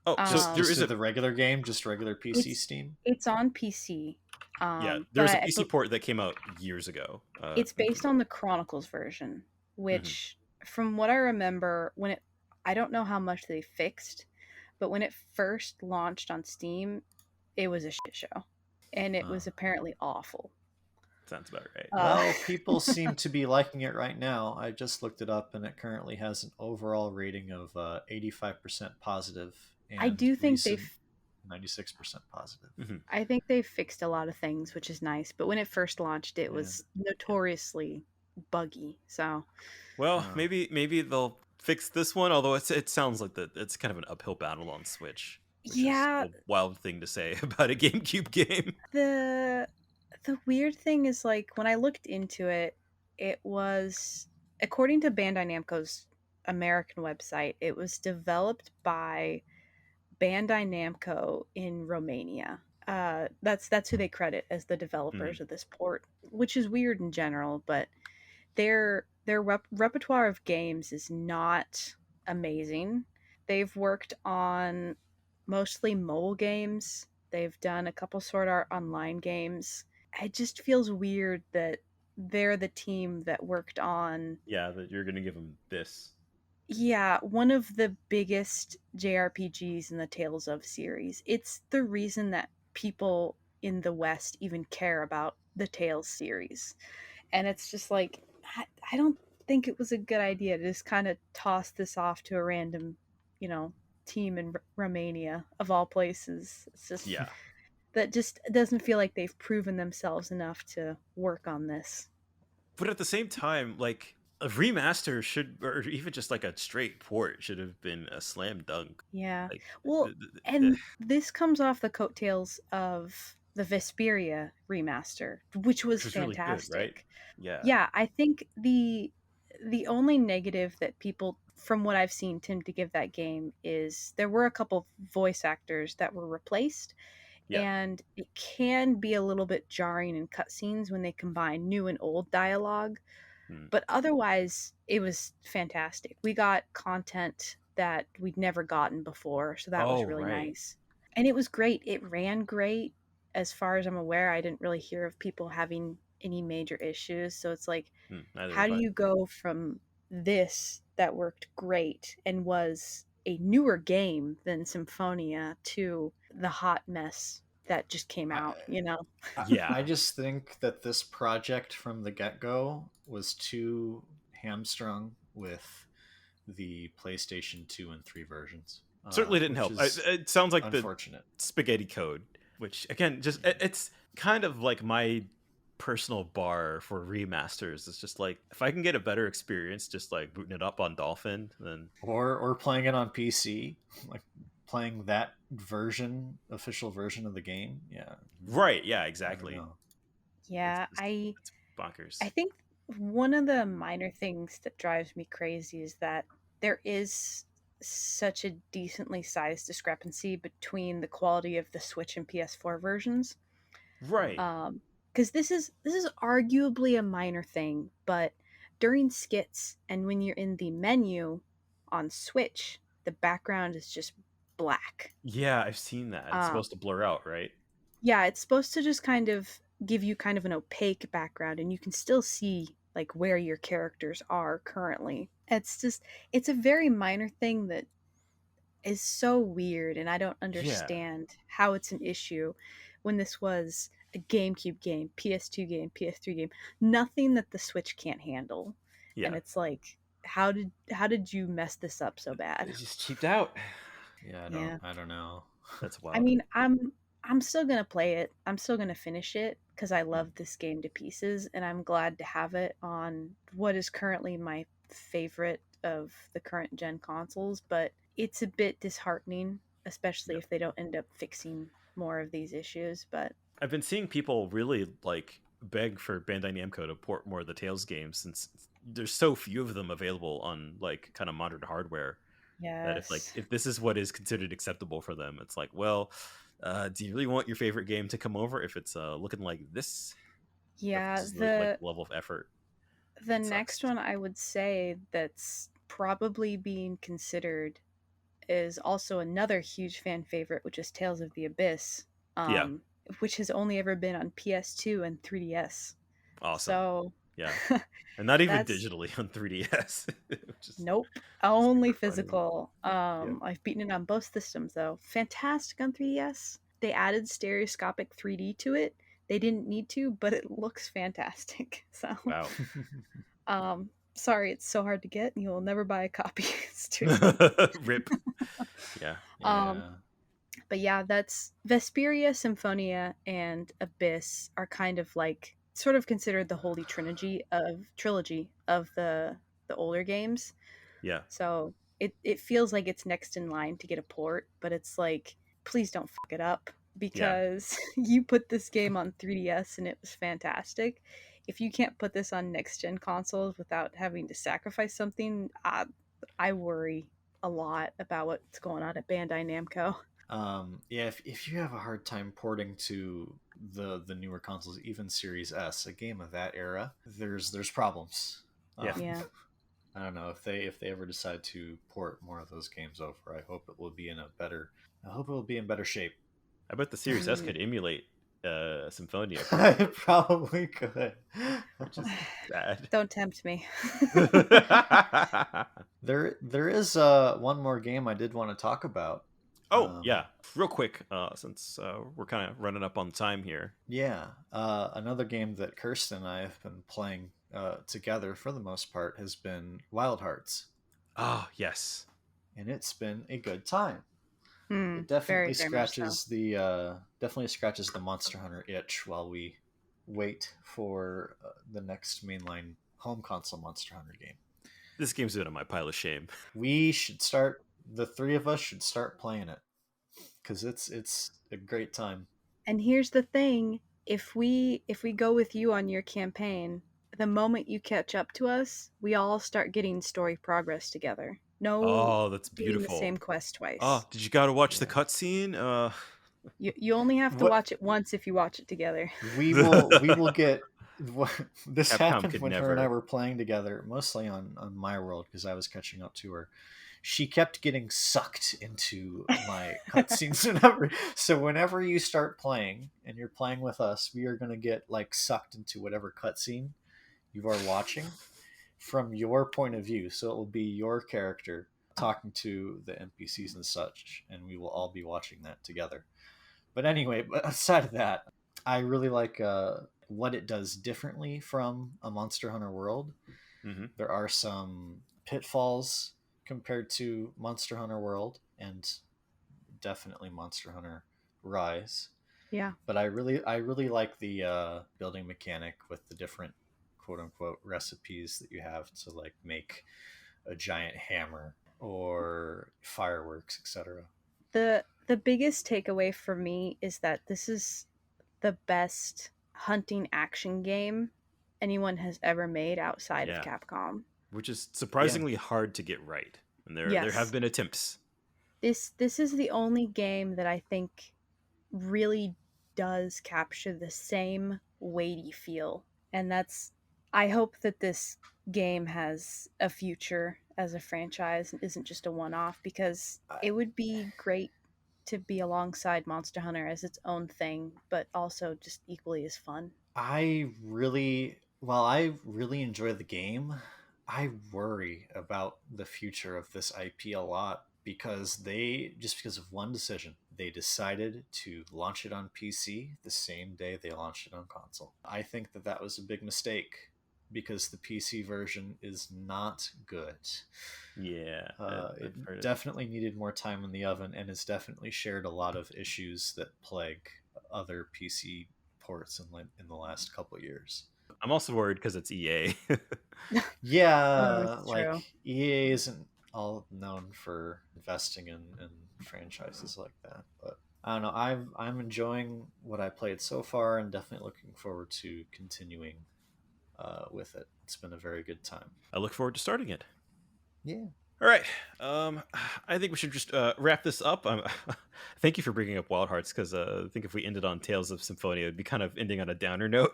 [SPEAKER 1] Oh, so
[SPEAKER 2] Just,
[SPEAKER 3] Um,
[SPEAKER 1] there
[SPEAKER 2] just
[SPEAKER 1] is a
[SPEAKER 2] the regular game, just regular PC
[SPEAKER 3] It's-
[SPEAKER 2] Steam.
[SPEAKER 3] It's on PC.
[SPEAKER 1] yeah,
[SPEAKER 3] But
[SPEAKER 1] there's a
[SPEAKER 3] I-
[SPEAKER 1] PC port that came out years ago.
[SPEAKER 3] It's based on the Chronicles version, which, from what I remember, I don't know how much they fixed, but when it first launched on Steam, it was a shit show, and it was apparently awful.
[SPEAKER 1] Sounds about right.
[SPEAKER 2] Well, people seem to be liking it right now. I just looked it up, and it currently has an overall rating of 85% positive. And
[SPEAKER 3] I do think
[SPEAKER 2] recent 96% positive.
[SPEAKER 3] I think they fixed a lot of things, which is nice. But when it first launched, it was notoriously buggy. So,
[SPEAKER 1] well, maybe they'll fix this one. Although it sounds like it's kind of an uphill battle on Switch, which is
[SPEAKER 3] yeah,
[SPEAKER 1] a wild thing to say about a GameCube game.
[SPEAKER 3] the weird thing is, like, when I looked into it, it was, according to Bandai Namco's American website, it was developed by Bandai Namco in Romania. That's who they credit as the developers of this port, which is weird in general, but their repertoire of games is not amazing. They've worked on mostly mobile games. They've done a couple Sword Art Online games. It just feels weird that they're the team that worked on,
[SPEAKER 1] Yeah, that you're gonna give them this.
[SPEAKER 3] yeah, one of the biggest JRPGs in the Tales of series. It's the reason that people in the West even care about the Tales series. And it's just like, I don't think it was a good idea to just kind of toss this off to a random, team in Romania, of all places. It's just, that just doesn't feel like they've proven themselves enough to work on this.
[SPEAKER 1] But at the same time, like, a remaster should, or even just like a straight port, should have been a slam dunk.
[SPEAKER 3] Yeah.
[SPEAKER 1] Like,
[SPEAKER 3] Well, and this comes off the coattails of the Vesperia remaster, which was fantastic.
[SPEAKER 1] Really good, right? Yeah.
[SPEAKER 3] Yeah, I think the only negative that people, from what I've seen, tend to give that game is there were a couple voice actors that were replaced.
[SPEAKER 1] Yeah.
[SPEAKER 3] And it can be a little bit jarring in cutscenes when they combine new and old dialogue. But otherwise, it was fantastic. We got content that we'd never gotten before, so that was really nice. And it was great. It ran great. As far as I'm aware, I didn't really hear of people having any major issues. So it's like, how do you go from this that worked great and was a newer game than Symphonia to the hot mess that just came out,
[SPEAKER 1] Yeah.
[SPEAKER 2] I just think that this project from the get-go was too hamstrung with the PlayStation 2 and 3 versions.
[SPEAKER 1] Certainly didn't help. It sounds like
[SPEAKER 2] unfortunate.
[SPEAKER 1] The spaghetti code, which, again, just it's kind of like my personal bar for remasters. It's just like, if I can get a better experience just like booting it up on Dolphin, then
[SPEAKER 2] or playing it on PC, like playing that official version of the game. Yeah.
[SPEAKER 1] Right. Yeah, exactly.
[SPEAKER 3] Yeah,
[SPEAKER 1] it's bonkers.
[SPEAKER 3] I think one of the minor things that drives me crazy is that there is such a decently sized discrepancy between the quality of the Switch and PS4 versions.
[SPEAKER 1] Right.
[SPEAKER 3] Because this is arguably a minor thing, but during skits and when you're in the menu on Switch, the background is just black.
[SPEAKER 1] Yeah, I've seen that. It's supposed to blur out, right?
[SPEAKER 3] Yeah, it's supposed to just kind of give you kind of an opaque background, and you can still see like where your characters are currently. It's a very minor thing that is so weird, and I don't understand how it's an issue when this was a GameCube game, PS2 game, PS3 game, nothing that the Switch can't handle. Yeah. And it's like, how did you mess this up so bad?
[SPEAKER 1] It just cheaped out.
[SPEAKER 2] Yeah, I don't know.
[SPEAKER 1] That's wild.
[SPEAKER 3] I mean, I'm still gonna play it. I'm still gonna finish it because I love this game to pieces, and I'm glad to have it on what is currently my favorite of the current gen consoles. But it's a bit disheartening, especially if they don't end up fixing more of these issues. But
[SPEAKER 1] I've been seeing people really like beg for Bandai Namco to port more of the Tales games, since there's so few of them available on like kind of modern hardware.
[SPEAKER 3] Yes.
[SPEAKER 1] That if this is what is considered acceptable for them, it's like, well, do you really want your favorite game to come over if it's looking like this?
[SPEAKER 3] Yeah,
[SPEAKER 1] this is the level of effort.
[SPEAKER 3] The next one I would say that's probably being considered is also another huge fan favorite, which is Tales of the Abyss. Which has only ever been on PS2 and 3DS.
[SPEAKER 1] Awesome.
[SPEAKER 3] So
[SPEAKER 1] yeah, and not even digitally on 3DS.
[SPEAKER 3] Nope, only physical. I've beaten it on both systems though. Fantastic on 3DS. They added stereoscopic 3D to it. They didn't need to, but it looks fantastic. So
[SPEAKER 1] wow.
[SPEAKER 3] Sorry, it's so hard to get. You'll never buy a copy. It's too
[SPEAKER 1] Rip. Yeah.
[SPEAKER 3] But yeah, that's Vesperia, Symphonia, and Abyss are kind of like sort of considered the holy trilogy of the older games.
[SPEAKER 1] Yeah.
[SPEAKER 3] So it feels like it's next in line to get a port, but it's like, please don't fuck it up,
[SPEAKER 1] Yeah.
[SPEAKER 3] because you put this game on 3DS and it was fantastic. If you can't put this on next gen consoles without having to sacrifice something, I worry a lot about what's going on at Bandai Namco.
[SPEAKER 2] Yeah, if you have a hard time porting to the newer consoles, even Series S, a game of that era, there's problems.
[SPEAKER 1] Yeah.
[SPEAKER 3] Yeah.
[SPEAKER 2] I don't know if they ever decide to port more of those games over. I hope it will be in better shape.
[SPEAKER 1] I bet the Series S could emulate Symphonia,
[SPEAKER 2] It probably could.
[SPEAKER 1] which is bad.
[SPEAKER 3] Don't tempt me.
[SPEAKER 2] There is one more game I did want to talk about.
[SPEAKER 1] Oh, yeah. Real quick, since we're kind of running up on time here.
[SPEAKER 2] Yeah. Another game that Kirstin and I have been playing together for the most part has been Wild Hearts.
[SPEAKER 1] Ah, yes.
[SPEAKER 2] And it's been a good time.
[SPEAKER 3] It
[SPEAKER 2] definitely scratches the Monster Hunter itch while we wait for the next mainline home console Monster Hunter game.
[SPEAKER 1] This game's been on my pile of shame.
[SPEAKER 2] The three of us should start playing it, because it's a great time.
[SPEAKER 3] And here's the thing, if we go with you on your campaign, the moment you catch up to us, we all start getting story progress together. No,
[SPEAKER 1] that's
[SPEAKER 3] doing
[SPEAKER 1] beautiful.
[SPEAKER 3] the same quest twice.
[SPEAKER 1] Oh, did you gotta watch the cutscene?
[SPEAKER 3] You only have to watch it once if you watch it together.
[SPEAKER 2] We will get this
[SPEAKER 1] Capcom
[SPEAKER 2] happened
[SPEAKER 1] could
[SPEAKER 2] when her
[SPEAKER 1] never.
[SPEAKER 2] and I were playing together, mostly on my world, because I was catching up to her. She kept getting sucked into my cutscenes whenever you start playing and you're playing with us, we are going to get like sucked into whatever cutscene you are watching from your point of view. So it will be your character talking to the NPCs and such, and we will all be watching that together. But anyway, aside of that, I really like what it does differently from a Monster Hunter world.
[SPEAKER 1] Mm-hmm.
[SPEAKER 2] There are some pitfalls compared to Monster Hunter World and definitely Monster Hunter Rise.
[SPEAKER 3] Yeah.
[SPEAKER 2] But I really like the building mechanic with the different quote unquote recipes that you have to like make a giant hammer or fireworks, etc.
[SPEAKER 3] The biggest takeaway for me is that this is the best hunting action game anyone has ever made outside of Capcom.
[SPEAKER 1] Which is surprisingly hard to get right. And there have been attempts.
[SPEAKER 3] This is the only game that I think really does capture the same weighty feel. And I hope that this game has a future as a franchise and isn't just a one-off, because it would be great to be alongside Monster Hunter as its own thing, but also just equally as fun.
[SPEAKER 2] I really enjoy the game, I worry about the future of this IP a lot, because because of one decision, they decided to launch it on PC the same day they launched it on console. I think that was a big mistake, because the PC version is not good.
[SPEAKER 1] Yeah.
[SPEAKER 2] It definitely needed more time in the oven, and it's definitely shared a lot of issues that plague other PC ports in the last couple of years.
[SPEAKER 1] I'm also worried because it's EA.
[SPEAKER 2] Yeah, like
[SPEAKER 3] true.
[SPEAKER 2] EA isn't all known for investing in franchises like that, but I don't know. I'm enjoying what I played so far, and definitely looking forward to continuing with it. It's been a very good time.
[SPEAKER 1] I look forward to starting it.
[SPEAKER 2] Yeah.
[SPEAKER 1] All right. I think we should just wrap this up. Thank you for bringing up Wild Hearts, because I think if we ended on Tales of Symphonia, it would be kind of ending on a downer note.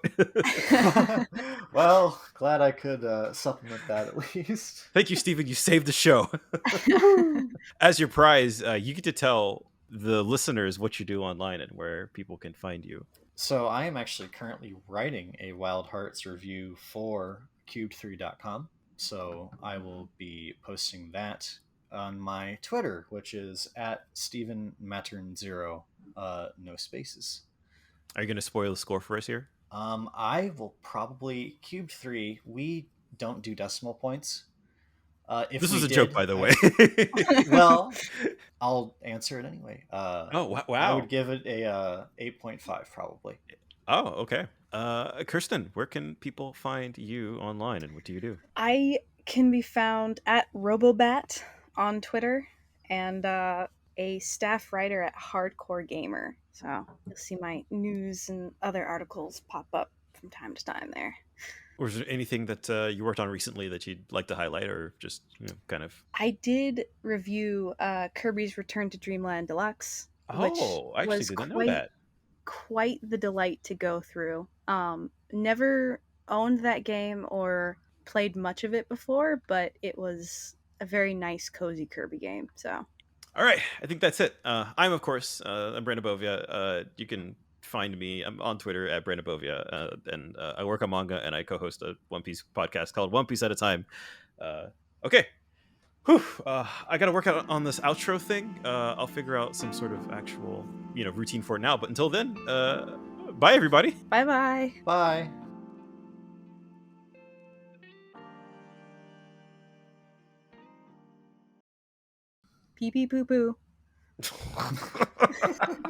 [SPEAKER 2] Well, glad I could supplement that at least.
[SPEAKER 1] Thank you, Steven. You saved the show. As your prize, you get to tell the listeners what you do online and where people can find you.
[SPEAKER 2] So I am actually currently writing a Wild Hearts review for cubed3.com. So I will be posting that on my Twitter, which is at Steven Mattern 0, no spaces.
[SPEAKER 1] Are you going to spoil the score for us here?
[SPEAKER 2] I will probably Cube 3. We don't do decimal points. If
[SPEAKER 1] This
[SPEAKER 2] we
[SPEAKER 1] was a
[SPEAKER 2] did,
[SPEAKER 1] joke, by the way.
[SPEAKER 2] well, I'll answer it anyway.
[SPEAKER 1] Oh,
[SPEAKER 2] I
[SPEAKER 1] wow.
[SPEAKER 2] would give it a 8.5 probably.
[SPEAKER 1] Oh, okay. Kirstin, where can people find you online, and what do you do?
[SPEAKER 3] I can be found at Robobat on Twitter and a staff writer at HardcoreGamer. So you'll see my news and other articles pop up from time to time there.
[SPEAKER 1] Or is there anything that you worked on recently that you'd like to highlight, or just kind of?
[SPEAKER 3] I did review Kirby's Return to Dreamland Deluxe, which
[SPEAKER 1] Oh, I actually
[SPEAKER 3] was
[SPEAKER 1] didn't know that.
[SPEAKER 3] quite the delight to go through. Never owned that game or played much of it before, but it was a very nice, cozy Kirby game. So,
[SPEAKER 1] All right, I think that's it. I'm, of course, I'm Brandon Bovia. You can find me. I'm on Twitter at Brandon Bovia, and I work on manga, and I co-host a One Piece podcast called One Piece at a Time. Okay. Whew, I got to work out on this outro thing. I'll figure out some sort of actual, routine for it now. But until then, bye, everybody.
[SPEAKER 3] bye bye.
[SPEAKER 2] Bye.
[SPEAKER 3] Pee pee poo poo.